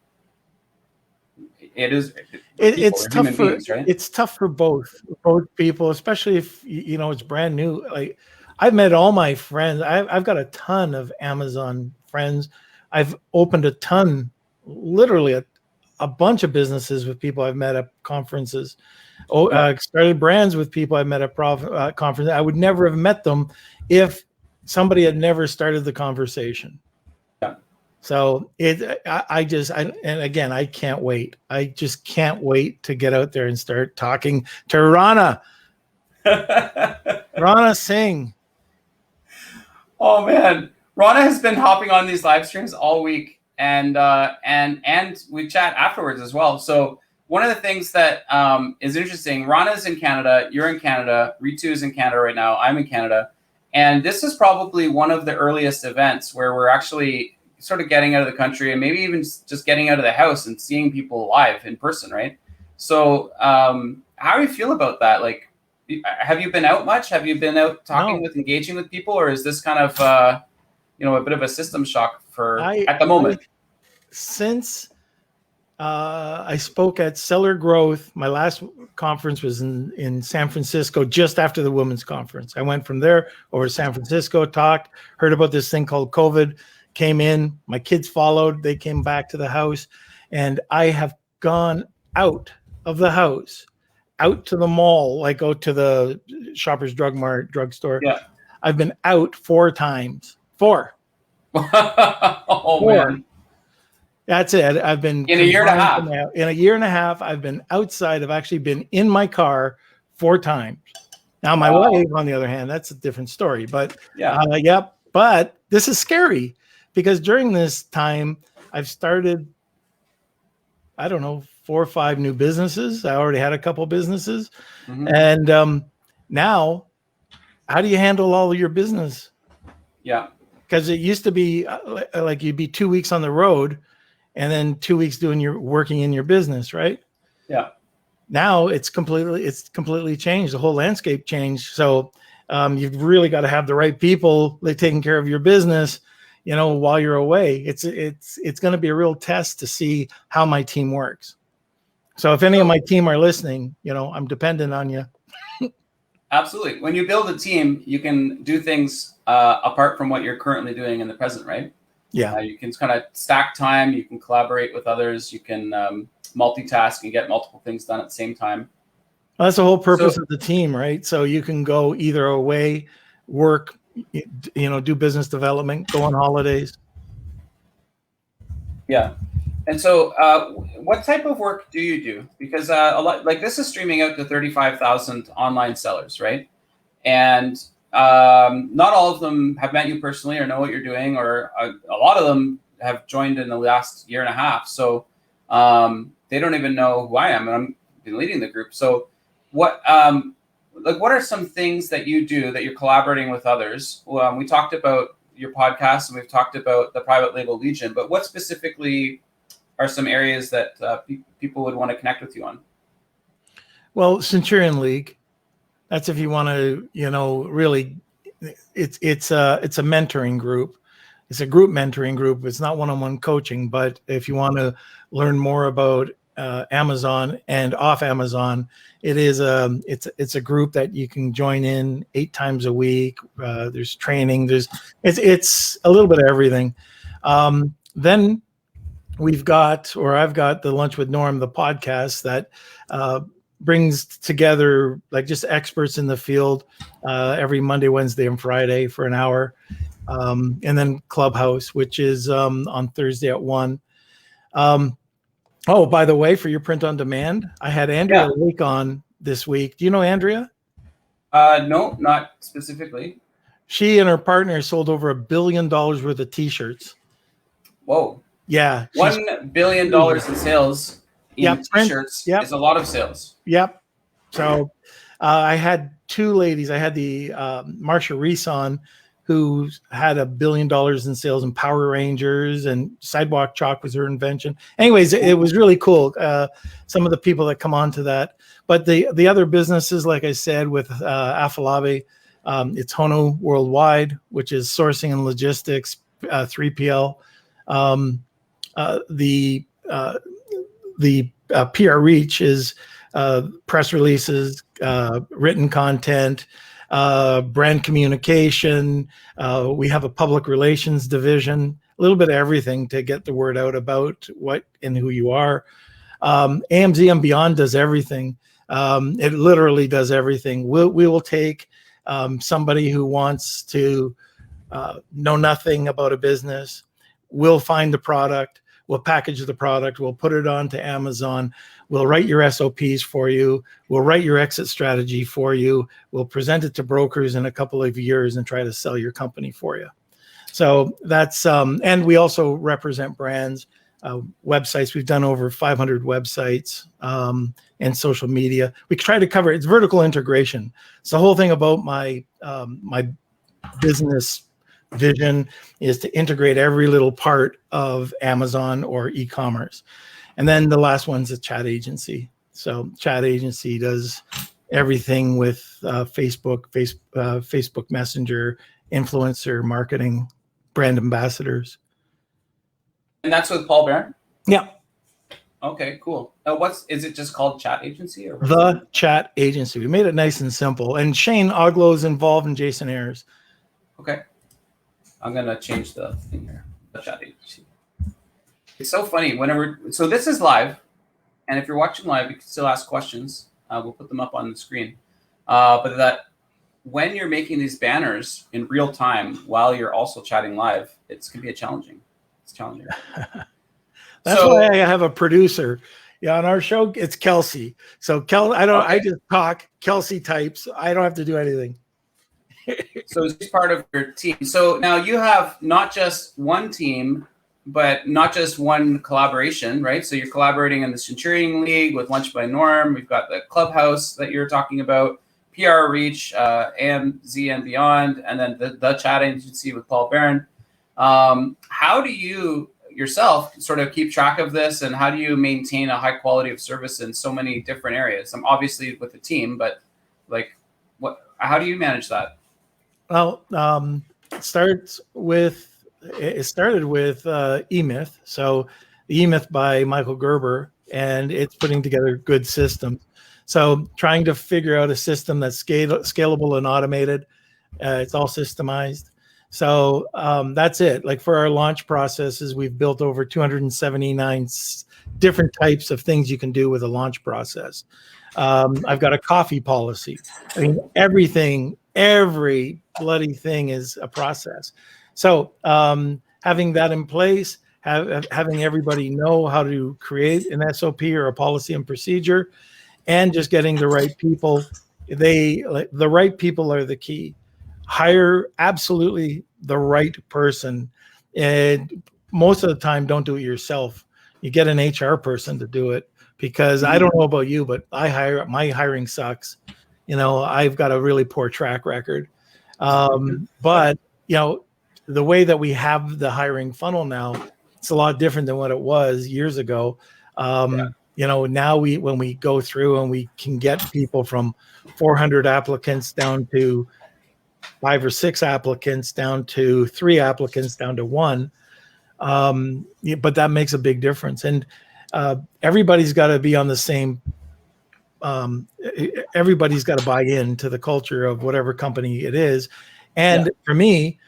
It's tough for beings, right? It's tough for both people, especially if you know it's brand new. Like I've met all my friends. I've got a ton of Amazon friends. I've opened a ton, literally a bunch of businesses with people I've met at conferences. Started brands with people I met at conference. I would never have met them if somebody had never started the conversation. Yeah. So and again, I can't wait. I just can't wait to get out there and start talking to Rana. Rana Singh. Oh man, Rana has been hopping on these live streams all week, and we chat afterwards as well. So one of the things that is interesting, Rana's in Canada, you're in Canada, Ritu is in Canada right now, I'm in Canada, and this is probably one of the earliest events where we're actually sort of getting out of the country and maybe even just getting out of the house and seeing people live in person, right? So how do you feel about that? Like, have you been out much? Have you been out talking engaging with people, or is this kind of a bit of a system shock at the moment? Since I spoke at Seller Growth, my last conference was in San Francisco just after the Women's Conference. I went from there over to San Francisco, talked, heard about this thing called COVID, came in, my kids followed, they came back to the house, and I have gone out of the house, out to the mall, like go to the Shoppers Drug Mart drugstore. Yeah. I've been out 4 times. 4. Oh 4. Man. That's it. I've been in a year and a half. In a year and a half, I've been outside. I've actually been in my car 4 times. Now, my wife, on the other hand, that's a different story. But but this is scary because during this time, I've started, I don't know, 4 or 5 new businesses. I already had a couple businesses. Mm-hmm. And now, how do you handle all of your business? Yeah. Because it used to be like you'd be 2 weeks on the road and then 2 weeks working in your business, right? Yeah. Now it's completely changed. The whole landscape changed. So you've really got to have the right people taking care of your business, while you're away. It's going to be a real test to see how my team works. So if any of my team are listening, I'm dependent on you. Absolutely. When you build a team, you can do things apart from what you're currently doing in the present, right? Yeah. You can kind of stack time. You can collaborate with others. You can multitask and get multiple things done at the same time. Well, that's the whole purpose of the team, right? So you can go either away, work, do business development, go on holidays. Yeah. And so what type of work do you do? Because a lot, like this is streaming out to 35,000 online sellers, right? And not all of them have met you personally or know what you're doing, or a lot of them have joined in the last year and a half. So they don't even know who I am, and I'm been leading the group. So what are some things that you do that you're collaborating with others? We talked about your podcast and we've talked about the private label Legion, but what specifically are some areas that people would want to connect with you on? Well, Centureon Leauge. That's if you want to, really, it's a mentoring group. It's a group mentoring group. It's not one-on-one coaching, but if you want to learn more about Amazon and off Amazon, it's a group that you can join in 8 times a week. There's training. It's a little bit of everything. Then I've got the Lunch with Norm, the podcast that brings together like just experts in the field every Monday, Wednesday, and Friday for an hour. And then Clubhouse, which is on Thursday at 1. Oh, by the way, for your print on demand, I had Andrea Leake on this week. Do you know Andrea? No, not specifically. She and her partner sold over $1 billion worth of T-shirts. Whoa. Yeah. $1 billion in sales in t-shirts is a lot of sales. Yep. So I had two ladies. I had the Marsha Reese on, who had $1 billion in sales in Power Rangers, and sidewalk chalk was her invention. Anyways, it was really cool. Some of the people that come on to that, but the other businesses, like I said, with Afalabi, it's Hono Worldwide, which is sourcing and logistics, 3PL. The PR Reach is press releases, written content, brand communication. We have a public relations division, a little bit of everything to get the word out about what and who you are. AMZ and Beyond does everything. It literally does everything. We will take somebody who wants to know nothing about a business. We'll find the product. We'll package the product. We'll put it onto Amazon. We'll write your SOPs for you. We'll write your exit strategy for you. We'll present it to brokers in a couple of years and try to sell your company for you. So that's, and we also represent brands, websites. We've done over 500 websites and social media. We try to cover, it's vertical integration. It's the whole thing about my business vision is to integrate every little part of Amazon or e-commerce. And then the last one's a chat agency. So chat agency does everything with Facebook Messenger, influencer marketing, brand ambassadors. And that's with Paul Barron? Yeah. Okay, cool. Is it just called Chat Agency? Or The Chat Agency. We made it nice and simple. And Shane Oglow is involved, and Jason Ayers. Okay. I'm going to change the thing here. The Chat Agency. It's so funny. So this is live. And if you're watching live, you can still ask questions. We'll put them up on the screen. But that when you're making these banners in real time while you're also chatting live, it's going to be challenging. It's challenging. That's why I have a producer. Yeah, on our show, it's Kelsey. So I just talk. Kelsey types. I don't have to do anything. So she's part of your team. So now you have not just one team, but not just one collaboration, right? So you're collaborating in the Centureon Leauge with Lunch by Norm. We've got the Clubhouse that you're talking about, PR Reach, AMZ and Beyond, and then the Chat Agency with Paul Barron. How do you yourself sort of keep track of this, and how do you maintain a high quality of service in so many different areas? I'm obviously with the team, but how do you manage that? Well, it started with eMyth. So eMyth by Michael Gerber, and it's putting together good systems. So trying to figure out a system that's scalable and automated. It's all systemized. So that's it. Like for our launch processes, we've built over 279 different types of things you can do with a launch process. I've got a coffee policy. I mean, every bloody thing is a process. So having that in place, having everybody know how to create an SOP or a policy and procedure, and just getting the right people. The right people are the key. Hire absolutely the right person. And most of the time, don't do it yourself. You get an HR person to do it, because I don't know about you, but my hiring sucks. I've got a really poor track record. But the way that we have the hiring funnel now, it's a lot different than what it was years ago. Now when we go through and we can get people from 400 applicants down to 5 or 6 applicants, down to 3 applicants, down to 1. But that makes a big difference. And everybody's got to be on the same. Everybody's got to buy into the culture of whatever company it is. And for me,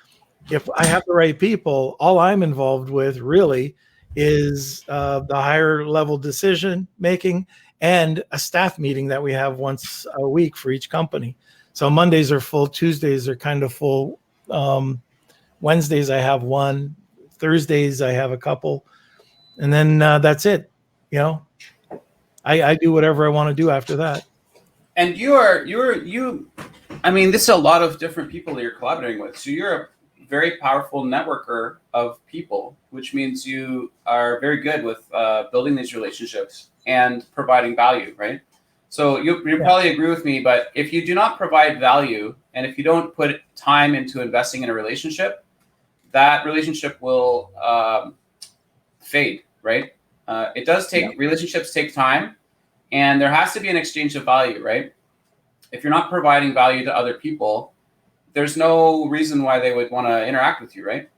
if I have the right people, all I'm involved with really is the higher level decision making and a staff meeting that we have once a week for each company. So Mondays are full, Tuesdays are kind of full. Wednesdays I have one, Thursdays I have a couple, and then that's it. I do whatever I want to do after that. And I mean, this is a lot of different people that you're collaborating with. So very powerful networker of people, which means you are very good with building these relationships and providing value, right? So you probably agree with me, but if you do not provide value and if you don't put time into investing in a relationship, that relationship will fade, right? It does take, relationships take time, and there has to be an exchange of value, right? If you're not providing value to other people, there's no reason why they would want to interact with you, right?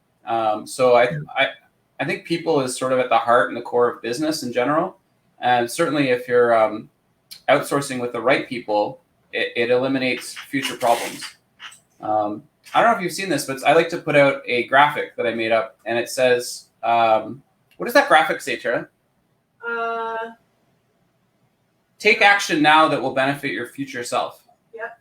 So I think people is sort of at the heart and the core of business in general. And certainly if you're outsourcing with the right people, it eliminates future problems. I don't know if you've seen this, but I like to put out a graphic that I made up, and it says, what does that graphic say, Tara? Take action now that will benefit your future self. Yep.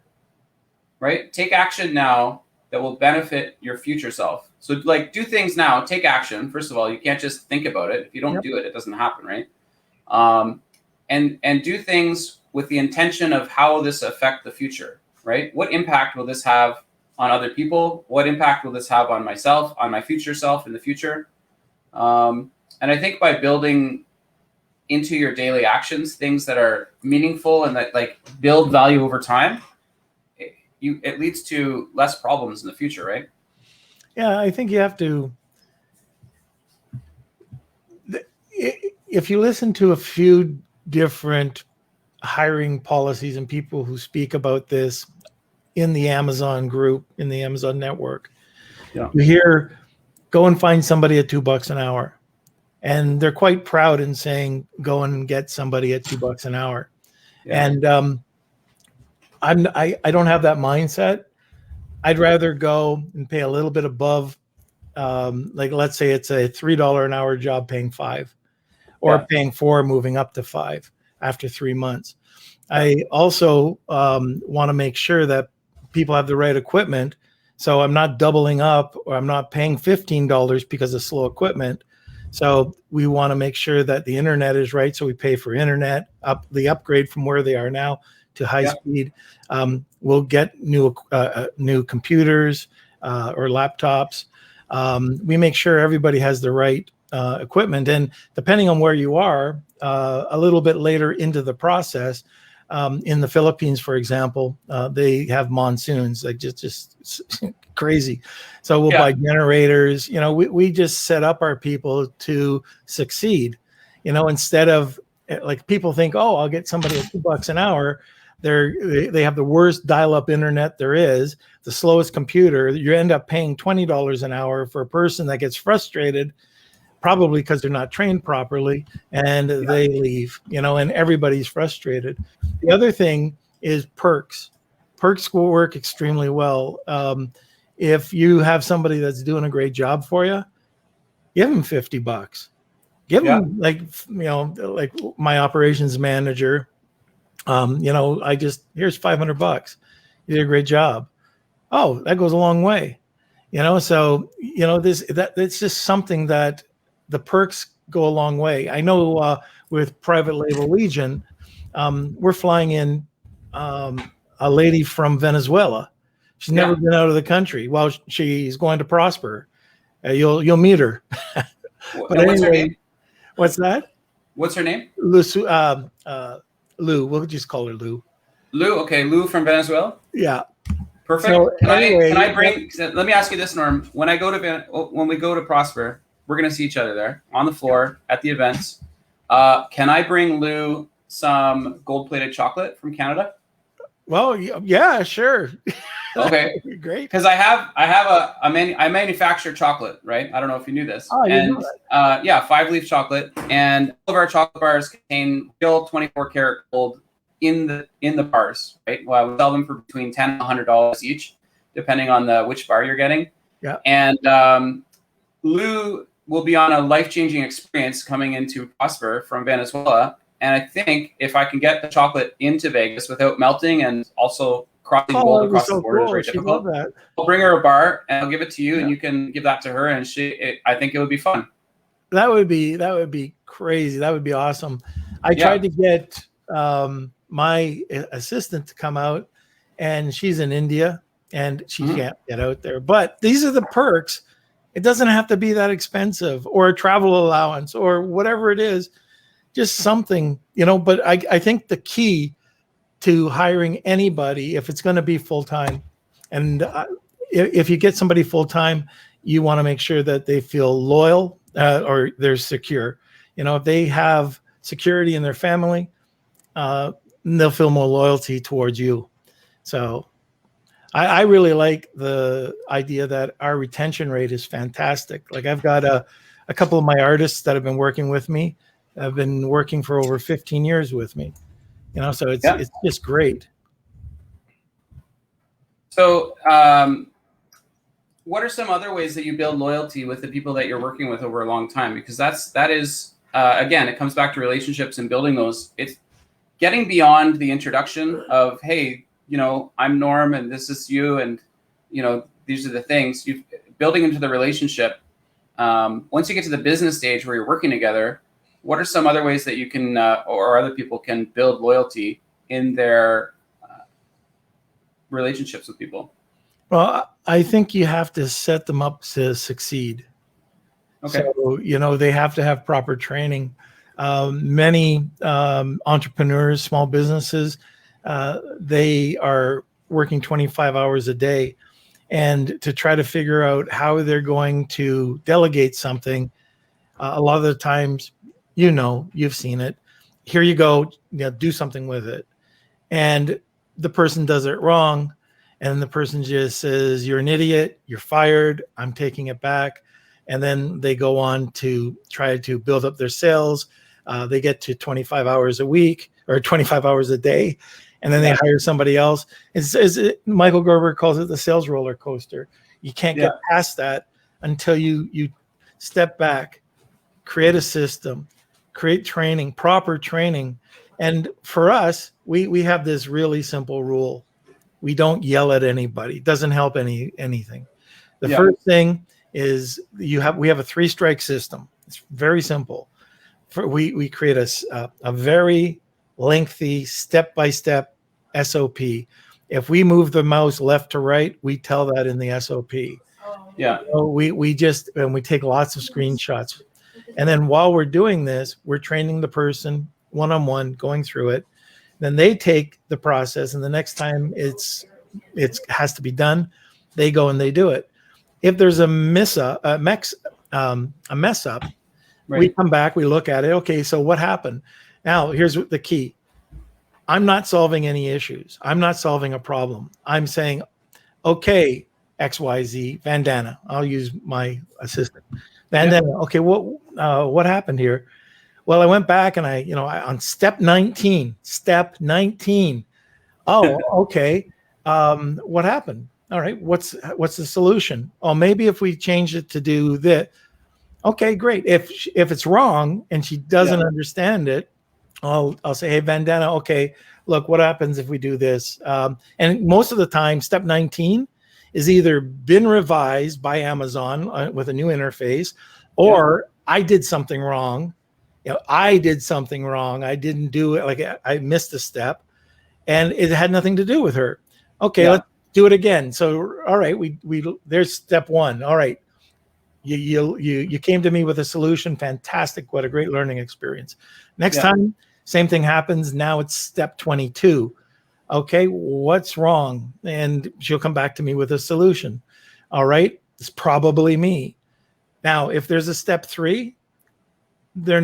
Right? Take action now that will benefit your future self. So like do things now, take action. First of all, you can't just think about it. If you don't do it, it doesn't happen, right? And do things with the intention of how will this affect the future, right? What impact will this have on other people? What impact will this have on myself, on my future self in the future? And I think by building into your daily actions things that are meaningful and that like build value over time, it leads to less problems in the future, right? Yeah, I think you have to. If you listen to a few different hiring policies and people who speak about this in the Amazon group, in the Amazon network, you hear, go and find somebody at $2 an hour. And they're quite proud in saying, go and get somebody at $2 an hour. Yeah. And I don't have that mindset. I'd rather go and pay a little bit above, like let's say it's a $3 an hour job paying $5, or paying $4, moving up to $5 after 3 months. I also want to make sure that people have the right equipment. So I'm not doubling up, or I'm not paying $15 because of slow equipment. So we want to make sure that the internet is right. So we pay for internet, the upgrade from where they are now to high speed. We'll get new computers or laptops. We make sure everybody has the right equipment. And depending on where you are, a little bit later into the process, in the Philippines, for example, they have monsoons, like just crazy. So we'll buy generators. You know, we just set up our people to succeed. You know, instead of like people think, oh, I'll get somebody at $2 an hour. They have the worst dial-up internet there is, the slowest computer. You end up paying $20 an hour for a person that gets frustrated, probably because they're not trained properly, and they leave, you know, and everybody's frustrated. The other thing is perks. Perks will work extremely well. If you have somebody that's doing a great job for you, give them $50. Give them like, you know, like my operations manager, you know, here's $500. You did a great job. Oh, that goes a long way. You know, so, you know, it's just something that the perks go a long way. I know with Private Label Legion, we're flying in a lady from Venezuela. She's never been out of the country. Well, she's going to prosper. You'll meet her. But what's her name? What's that? What's her name? Lou. We'll just call her Lou. Lou. Okay, Lou from Venezuela. Yeah. Perfect. So, can I bring? Let me ask you this, Norm. When we go to Prosper, we're going to see each other there on the floor at the events. Can I bring Lou some gold-plated chocolate from Canada? Well, yeah, sure. Okay, great. Because I manufacture chocolate, right? I don't know if you knew this. Oh, you knew that. 5-leaf chocolate, and all of our chocolate bars contain real 24-karat gold in the bars, right? Well, we sell them for between $10 and $100 each, depending on which bar you're getting. Yeah. And Lou will be on a life-changing experience coming into Prosper from Venezuela. And I think if I can get the chocolate into Vegas without melting and also crossing gold across the border is very difficult, I'll bring her a bar and I'll give it to you, and you can give that to her. And I think it would be fun. That would be crazy. That would be awesome. I tried to get my assistant to come out, and she's in India. and she can't get out there. But these are the perks. It doesn't have to be that expensive, or a travel allowance, or whatever it is, just something, but I think the key to hiring anybody, if it's going to be full-time, and if you get somebody full-time, you want to make sure that they feel loyal or they're secure. If they have security in their family, they'll feel more loyalty towards you. So I really like the idea that our retention rate is fantastic. Like, I've got a couple of my artists that have been working with me, have been working for over 15 years with me, so it's just great. So what are some other ways that you build loyalty with the people that you're working with over a long time? Because that is, again, it comes back to relationships and building those. It's getting beyond the introduction of, hey, I'm Norm and this is you, and these are the things. Building into the relationship. Once you get to the business stage where you're working together, what are some other ways that you can or other people can build loyalty in their relationships with people? Well, I think you have to set them up to succeed. Okay. So, they have to have proper training. Many entrepreneurs, small businesses, they are working 25 hours a day, and to try to figure out how they're going to delegate something, a lot of the times, you've seen it. Here you go, do something with it. And the person does it wrong. And the person just says, you're an idiot, you're fired, I'm taking it back. And then they go on to try to build up their sales. They get to 25 hours a week or 25 hours a day. And then they hire somebody else. Michael Gerber calls it the sales roller coaster. You can't get past that until you step back, create a system, create training, proper training. And for us, we have this really simple rule. We don't yell at anybody. It doesn't help anything. The first thing is we have a 3-strike system. It's very simple. We create a very lengthy step-by-step SOP. If we move the mouse left to right, we tell that in the SOP. Yeah. So we take lots of screenshots. And then while we're doing this, we're training the person one-on-one, going through it. Then they take the process, and the next time it has to be done, they go and they do it. If there's a mess up, we come back, we look at it. Okay, so what happened? Now, here's the key. I'm not solving any issues. I'm not solving a problem. I'm saying, okay, XYZ, Vandana. I'll use my assistant. Vandana, okay, what happened here? Well, I went back and I on step 19. Oh, okay. What happened? All right. What's the solution? Oh, maybe if we change it to do this. Okay, great. If it's wrong and she doesn't understand it, I'll say, hey, Vandana, okay, look, what happens if we do this? And most of the time, step 19 is either been revised by Amazon with a new interface, or I did something wrong. I did something wrong. I didn't do it. Like, I missed a step, and it had nothing to do with her. Okay, let's do it again. So, all right, we there's step 1. All right, you came to me with a solution. Fantastic. What a great learning experience. Next time, same thing happens. Now it's step 22. Okay, what's wrong? And she'll come back to me with a solution. All right, it's probably me. Now, if there's a step 3, they're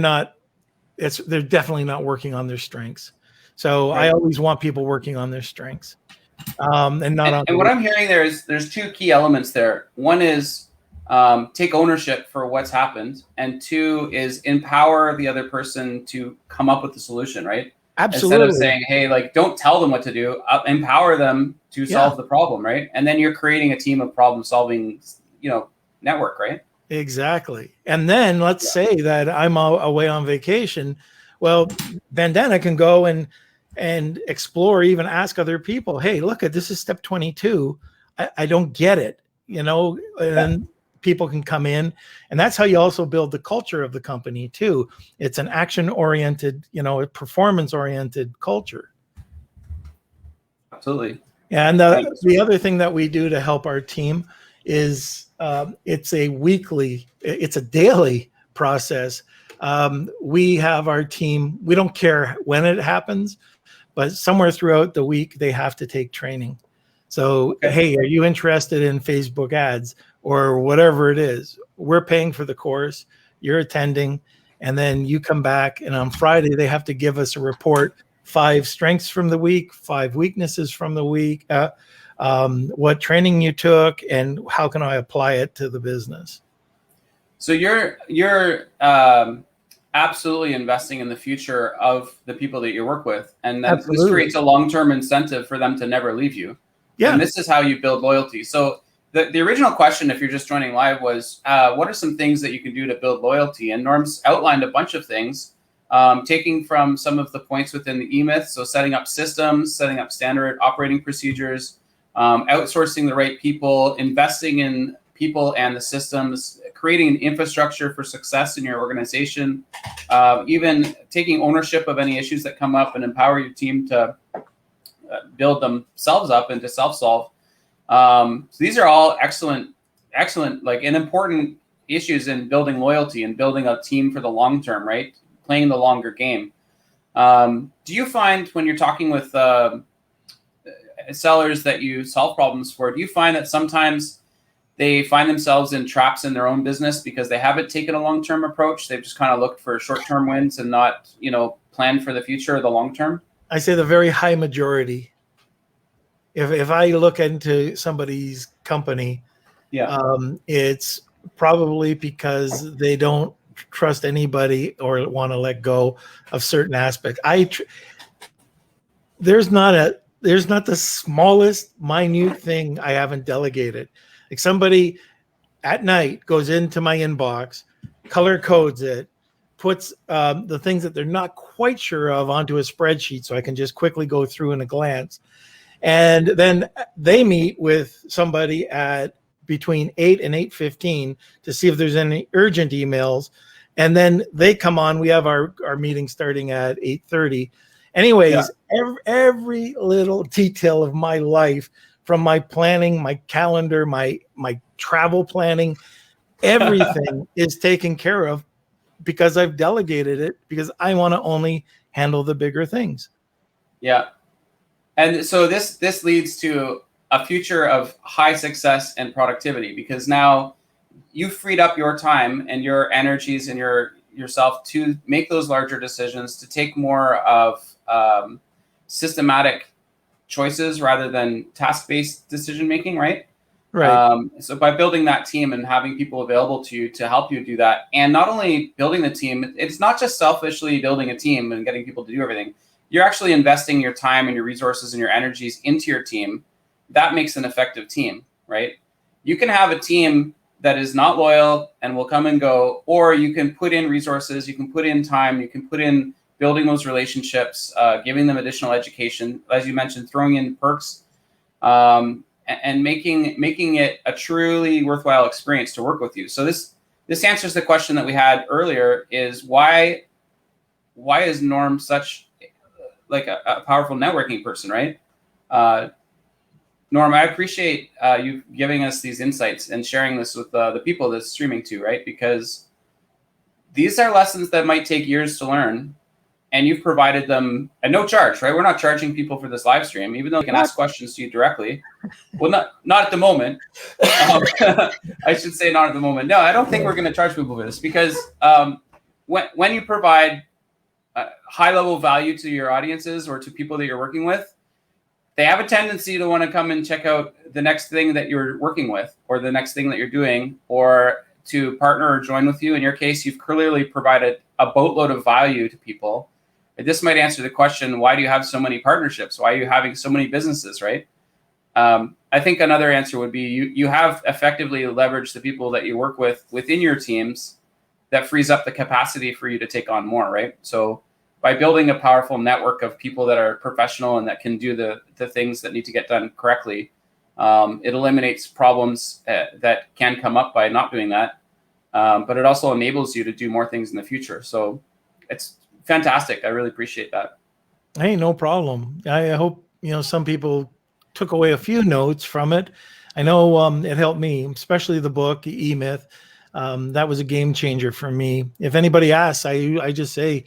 definitely not working on their strengths. So I always want people working on their strengths, and not on. And what I'm hearing there's 2 key elements there. One is take ownership for what's happened, and 2 is empower the other person to come up with the solution. Right? Absolutely. Instead of saying, hey, like, don't tell them what to do, empower them to solve the problem. Right? And then you're creating a team of problem solving, network. Right? Exactly. And then let's say that I'm away on vacation. Well, Vandana can go and explore, even ask other people, hey, look, this is step 22. I don't get it, and people can come in. And that's how you also build the culture of the company too. It's an action-oriented, a performance-oriented culture. Absolutely. And the other thing that we do to help our team is it's a daily process. We have our team, we don't care when it happens, but somewhere throughout the week, they have to take training. So, hey, are you interested in Facebook ads or whatever it is? We're paying for the course, you're attending, and then you come back, and on Friday, they have to give us a report, 5 strengths from the week, 5 weaknesses from the week, what training you took, and how can I apply it to the business. So you're absolutely investing in the future of the people that you work with, and then this creates a long-term incentive for them to never leave you. Yeah. And this is how you build loyalty. So the original question, if you're just joining live, was what are some things that you can do to build loyalty? And Norm's outlined a bunch of things, taking from some of the points within the E-Myth. So setting up systems, setting up standard operating procedures, outsourcing the right people, investing in people and the systems, creating an infrastructure for success in your organization, even taking ownership of any issues that come up and empower your team to build themselves up and to self-solve. So these are all excellent, like, and important issues in building loyalty and building a team for the long term, right? Playing the longer game. Do you find when you're talking with sellers that you solve problems for, do you find that sometimes they find themselves in traps in their own business because they haven't taken a long-term approach? They've just kind of looked for short-term wins and not, plan for the future or the long term? I say the very high majority. If I look into somebody's company, it's probably because they don't trust anybody or want to let go of certain aspects. There's not the smallest minute thing I haven't delegated. Like somebody at night goes into my inbox, color codes it, puts the things that they're not quite sure of onto a spreadsheet so I can just quickly go through in a glance. And then they meet with somebody at between 8 and 8:15 to see if there's any urgent emails. And then they come on. We have our meeting starting at 8:30. Anyways, every little detail of my life, from my planning, my calendar, my travel planning, everything is taken care of because I've delegated it, because I want to only handle the bigger things. Yeah. And so this leads to a future of high success and productivity, because now you've freed up your time and your energies and yourself to make those larger decisions, to take more of systematic choices rather than task-based decision making, right? Right. So by building that team and having people available to you to help you do that, and not only building the team, it's not just selfishly building a team and getting people to do everything. You're actually investing your time and your resources and your energies into your team. That makes an effective team, right? You can have a team that is not loyal and will come and go, or you can put in resources, you can put in time, you can put in building those relationships, giving them additional education, as you mentioned, throwing in perks, and making it a truly worthwhile experience to work with you. So this answers the question that we had earlier: is why is Norm such like a powerful networking person, right? Norm, I appreciate you giving us these insights and sharing this with the people that's streaming to, right? Because these are lessons that might take years to learn, and you've provided them at no charge, right? We're not charging people for this live stream, even though they can ask questions to you directly. Well, not at the moment. I should say not at the moment. No, I don't think we're going to charge people for this, because when you provide high-level value to your audiences or to people that you're working with, they have a tendency to want to come and check out the next thing that you're working with, or the next thing that you're doing, or to partner or join with you. In your case, you've clearly provided a boatload of value to people. This might answer the question: why do you have so many partnerships? Why are you having so many businesses, right? I think another answer would be you have effectively leveraged the people that you work with within your teams. That frees up the capacity for you to take on more, right? So by building a powerful network of people that are professional and that can do the things that need to get done correctly, it eliminates problems that can come up by not doing that. But it also enables you to do more things in the future. So it's fantastic. I really appreciate that. Hey, no problem. I hope, some people took away a few notes from it. I know it helped me, especially the book, E-Myth. That was a game changer for me. If anybody asks, I just say,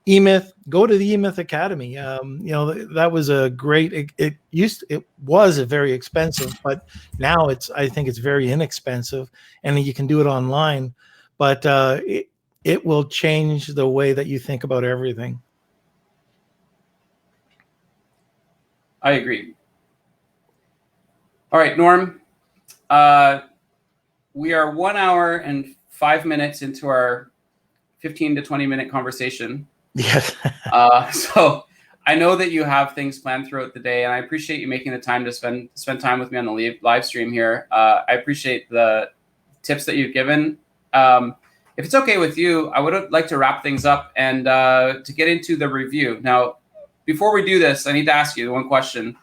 E-Myth, go to the E-Myth Academy. That was a great, it was a very expensive, but now I think it's very inexpensive, and you can do it online, but it will change the way that you think about everything. I agree. All right, Norm, we are 1 hour and 5 minutes into our 15 to 20 minute conversation. Yes. So I know that you have things planned throughout the day, and I appreciate you making the time to spend time with me on the live stream here. I appreciate the tips that you've given. If it's okay with you, I would like to wrap things up and to get into the review. Now, before we do this, I need to ask you one question.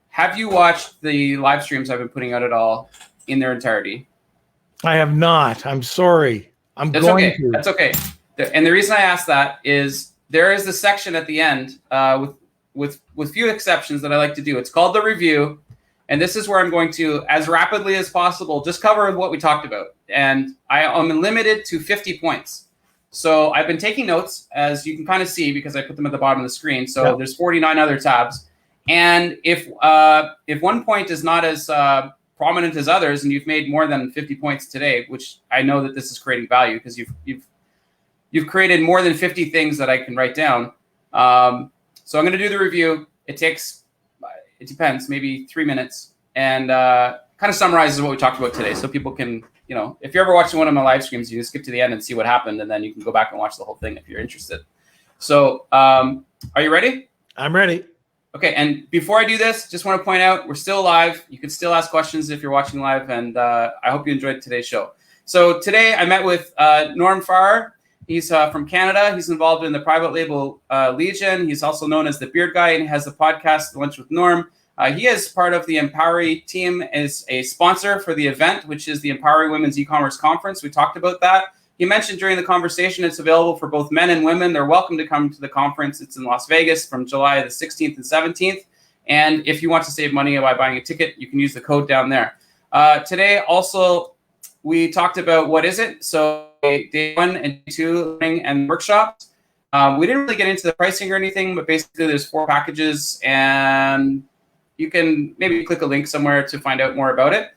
Have you watched the live streams I've been putting out at all in their entirety? I have not. I'm sorry. That's okay. And the reason I ask that is there is a section at the end with few exceptions that I like to do. It's called the review. And this is where I'm going to, as rapidly as possible, just cover what we talked about. And I am limited to 50 points. So I've been taking notes, as you can kind of see, because I put them at the bottom of the screen. So There's 49 other tabs. And if one point is not as prominent as others, and you've made more than 50 points today, which I know that this is creating value because you've created more than 50 things that I can write down. So I'm going to do the review. It depends, maybe 3 minutes, and kind of summarizes what we talked about today, so people can, if you're ever watching one of my live streams, you can skip to the end and see what happened, and then you can go back and watch the whole thing if you're interested. So are you ready? I'm ready. Okay, and before I do this, just want to point out we're still live. You can still ask questions if you're watching live, and I hope you enjoyed today's show. So today I met with Norm Farrar. He's from Canada. He's involved in the private label Legion. He's also known as the Beard Guy, and he has the podcast Lunch with Norm. He is part of the Empowery team, as a sponsor for the event, which is the Empowery Women's E-commerce Conference. We talked about that. He mentioned during the conversation it's available for both men and women. They're welcome to come to the conference. It's in Las Vegas from July the 16th and 17th. And if you want to save money by buying a ticket, you can use the code down there. Today, also, we talked about what is it. So day 1 and day 2 learning and workshops. We didn't really get into the pricing or anything, but basically there's 4 packages, and you can maybe click a link somewhere to find out more about it.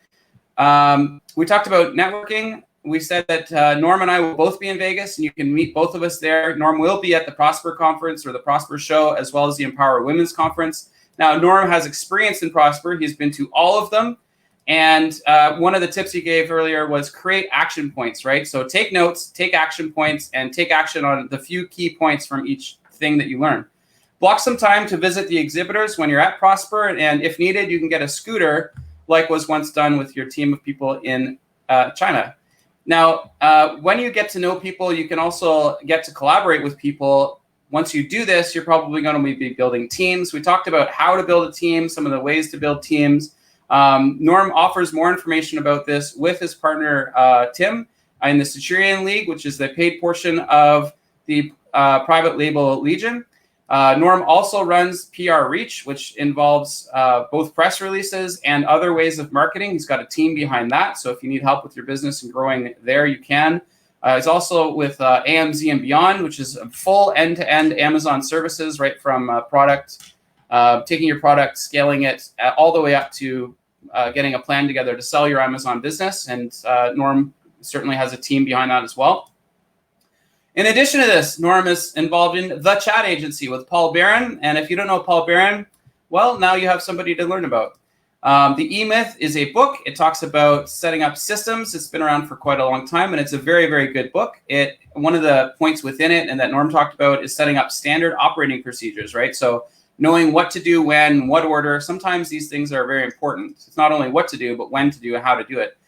We talked about networking. We said that Norm and I will both be in Vegas, and you can meet both of us there. Norm will be at the Prosper Conference or the Prosper Show, as well as the Empower Women's Conference. Now, Norm has experience in Prosper. He's been to all of them. And one of the tips he gave earlier was create action points, right? So take notes, take action points, and take action on the few key points from each thing that you learn. Block some time to visit the exhibitors when you're at Prosper. And if needed, you can get a scooter like was once done with your team of people in China. Now, when you get to know people, you can also get to collaborate with people. Once you do this, you're probably going to be building teams. We talked about how to build a team, some of the ways to build teams. Norm offers more information about this with his partner, Tim, in the Centureon Leauge, which is the paid portion of the private label Legion. Norm also runs PR Reach, which involves both press releases and other ways of marketing. He's got a team behind that. So if you need help with your business and growing there, you can. He's also with AMZ and Beyond, which is full end-to-end Amazon services, right from product, taking your product, scaling it all the way up to getting a plan together to sell your Amazon business. And Norm certainly has a team behind that as well. In addition to this, Norm is involved in The Chat Agency with Paul Barron. And if you don't know Paul Barron, well, now you have somebody to learn about. The E-Myth is a book. It talks about setting up systems. It's been around for quite a long time, and it's a very, very good book. One of the points within it, and that Norm talked about, is setting up standard operating procedures, right? So knowing what to do when, what order. Sometimes these things are very important. It's not only what to do, but when to do and how to do it.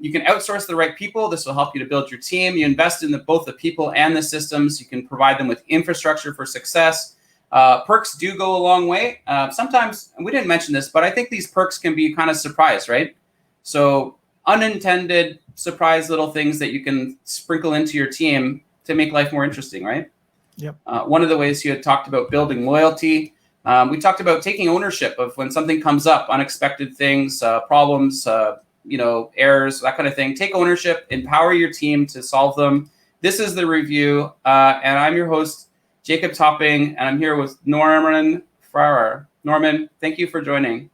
You can outsource the right people. This will help you to build your team. You invest in both the people and the systems. You can provide them with infrastructure for success. Perks do go a long way. Sometimes, and we didn't mention this, but I think these perks can be kind of surprise, right? So unintended surprise little things that you can sprinkle into your team to make life more interesting, right? Yep. One of the ways you had talked about building loyalty. We talked about taking ownership of when something comes up, unexpected things, problems, errors, that kind of thing. Take ownership, empower your team to solve them. This is the review, and I'm your host, Jacob Topping, and I'm here with Norman Farrar. Norman, thank you for joining.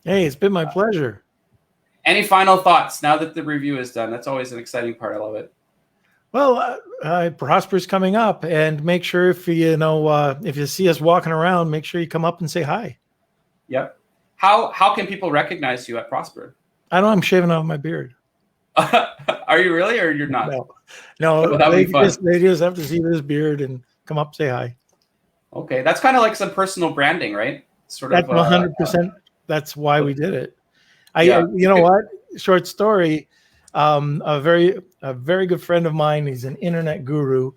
Hey, it's been my pleasure. Any final thoughts now that the review is done? That's always an exciting part. I love it. Well, Prosper's coming up, and make sure if you see us walking around, make sure you come up and say hi. Yep. How can people recognize you at Prosper? I know I'm shaving off my beard. Are you really, or you're not? No, they just have to see this beard and come up, say hi. Okay, that's kind of like some personal branding, right? That's 100%. That's why we did it. You know what? Short story. A very good friend of mine. He's an internet guru.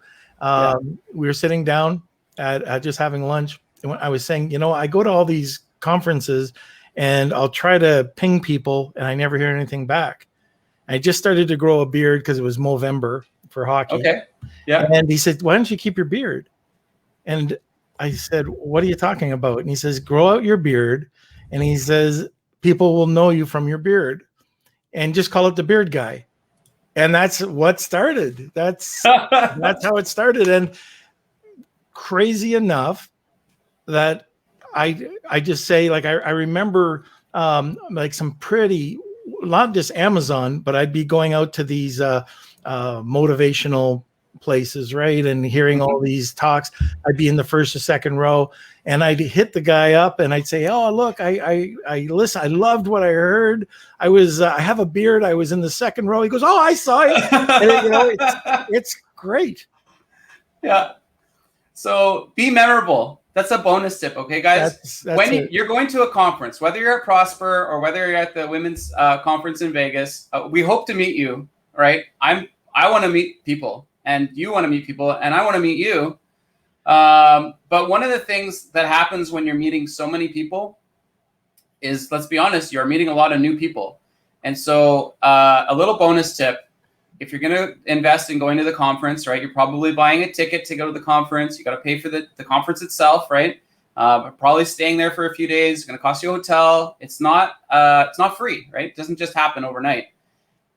We were sitting down at just having lunch, and I was saying, I go to all these conferences, and I'll try to ping people, and I never hear anything back. I just started to grow a beard because it was Movember for hockey. Okay. Yeah. And he said, "Why don't you keep your beard?" And I said, "What are you talking about?" And he says, "Grow out your beard." And he says, "People will know you from your beard, and just call it the beard guy." And that's what started. That's how it started. And crazy enough that I just say, like, I remember like some pretty, not just Amazon, but I'd be going out to these motivational places, right? And hearing all these talks. I'd be in the first or second row, and I'd hit the guy up and I'd say, "Oh, look, I listen. I loved what I heard. I have a beard. I was in the second row." He goes, "Oh, I saw it." And, it's great. Yeah. So be memorable. That's a bonus tip, okay, guys? That's when you're going to a conference, whether you're at Prosper or whether you're at the women's conference in Vegas, we hope to meet you, right? I want to meet people, and you want to meet people, and I want to meet you. But one of the things that happens when you're meeting so many people is, let's be honest, you're meeting a lot of new people. And so a little bonus tip: if you're going to invest in going to the conference, right, you're probably buying a ticket to go to the conference. You got to pay for the conference itself, right? Probably staying there for a few days. It's going to cost you a hotel. It's not free, right? It doesn't just happen overnight.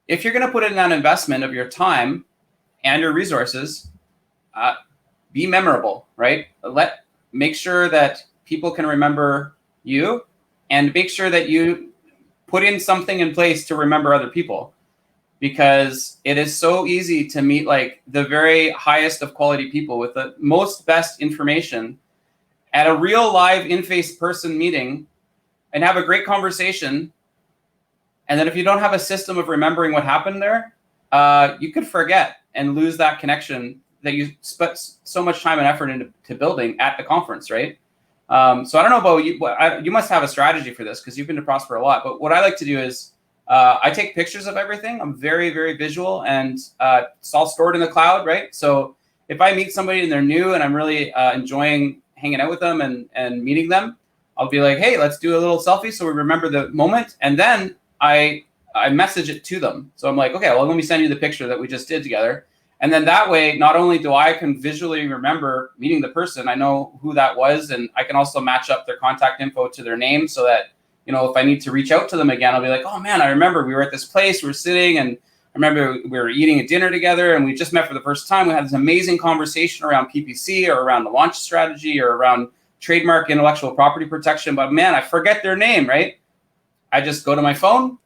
If you're going to put in that investment of your time and your resources, be memorable, right? Make sure that people can remember you, and make sure that you put in something in place to remember other people. Because it is so easy to meet like the very highest of quality people with the most best information at a real live in-face person meeting and have a great conversation. And then if you don't have a system of remembering what happened there, you could forget and lose that connection that you spent so much time and effort into building at the conference, right? So I don't know about you, but you must have a strategy for this because you've been to Prosper a lot. But what I like to do is I take pictures of everything. I'm very, very visual, and it's all stored in the cloud, right? So if I meet somebody and they're new and I'm really enjoying hanging out with them and meeting them, I'll be like, "Hey, let's do a little selfie so we remember the moment." And then I message it to them. So I'm like, "Okay, well, let me send you the picture that we just did together." And then that way, not only do I can visually remember meeting the person, I know who that was, and I can also match up their contact info to their name so that, if I need to reach out to them again, I'll be like, "Oh man, I remember we were at this place, we were sitting, and I remember we were eating a dinner together, and we just met for the first time. We had this amazing conversation around PPC or around the launch strategy or around trademark intellectual property protection. But man, I forget their name, right?" I just go to my phone,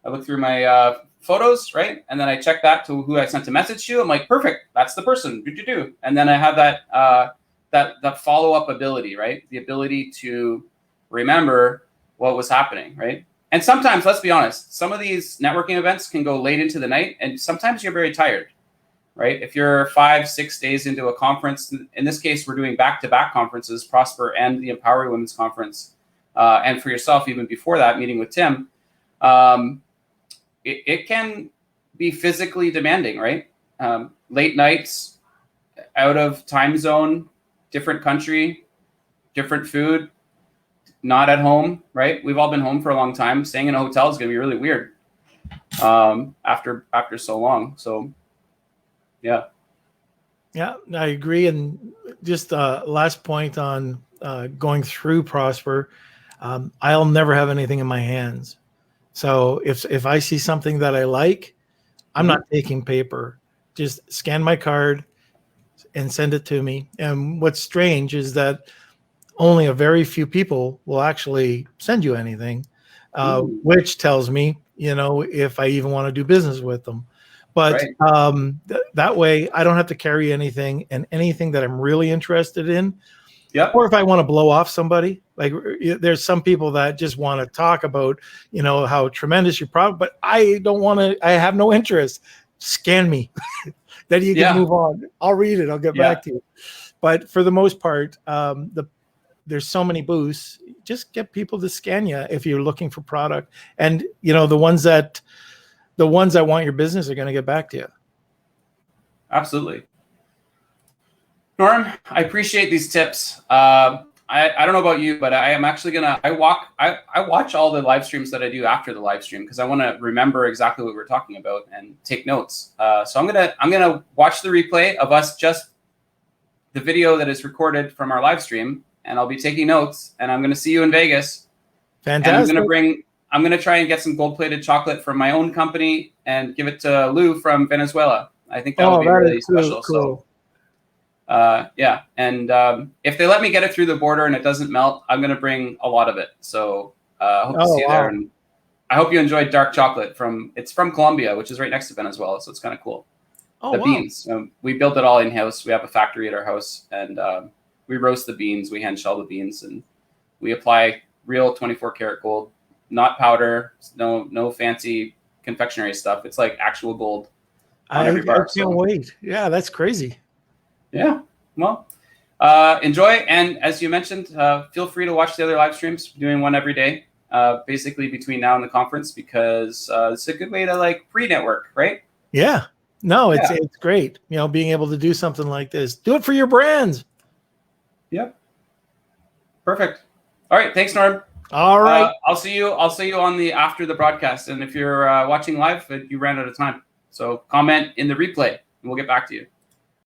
I look through my photos, right? And then I check that to who I sent a message to. I'm like, "Perfect, that's the person. Do. And then I have that follow-up ability, right? The ability to remember what was happening, right? And sometimes, let's be honest, some of these networking events can go late into the night, and sometimes you're very tired, right? If you're 5-6 days into a conference, in this case, we're doing back-to-back conferences, Prosper and the Empowering Women's Conference, and for yourself, even before that, meeting with Tim, it can be physically demanding, right? Late nights, out of time zone, different country, different food, not at home, right? We've all been home for a long time. Staying in a hotel is going to be really weird after so long. So, yeah. Yeah, I agree. And just last point on going through Prosper, I'll never have anything in my hands. So if I see something that I like, I'm not taking paper. Just scan my card and send it to me. And what's strange is that only a very few people will actually send you anything, which tells me, if I even want to do business with them. But that way I don't have to carry anything, and anything that I'm really interested in. Yep. Or if I want to blow off somebody, like there's some people that just want to talk about, how tremendous your product, but I don't want to, I have no interest. Scan me. Then you can move on. I'll read it. I'll get back to you. But for the most part, there's so many booths. Just get people to scan you if you're looking for product. And, the ones that want your business are going to get back to you. Absolutely. Norm, I appreciate these tips. I don't know about you, but I am actually I watch all the live streams that I do after the live stream because I want to remember exactly what we're talking about and take notes. So I'm gonna watch the replay of us, just the video that is recorded from our live stream, and I'll be taking notes. And I'm gonna see you in Vegas. Fantastic. And I'm gonna try and get some gold-plated chocolate from my own company and give it to Lou from Venezuela. I think that would be really special. Cool. So, and if they let me get it through the border and it doesn't melt, I'm going to bring a lot of it. So I hope to see you there. And I hope you enjoyed dark chocolate it's from Colombia, which is right next to Venezuela. So it's kind of cool. Beans. We built it all in-house. We have a factory at our house, and we roast the beans. We hand shell the beans, and we apply real 24 karat gold, not powder, no fancy confectionery stuff. It's like actual gold on every bar. I can't wait. Yeah, that's crazy. Yeah, well, enjoy. And as you mentioned, feel free to watch the other live streams. We're doing one every day, basically between now and the conference, because it's a good way to pre-network, right? Yeah, no, it's great. Being able to do something like this, do it for your brands. Yep. Perfect. All right. Thanks, Norm. All right. I'll see you on after the broadcast. And if you're watching live, you ran out of time. So comment in the replay and we'll get back to you.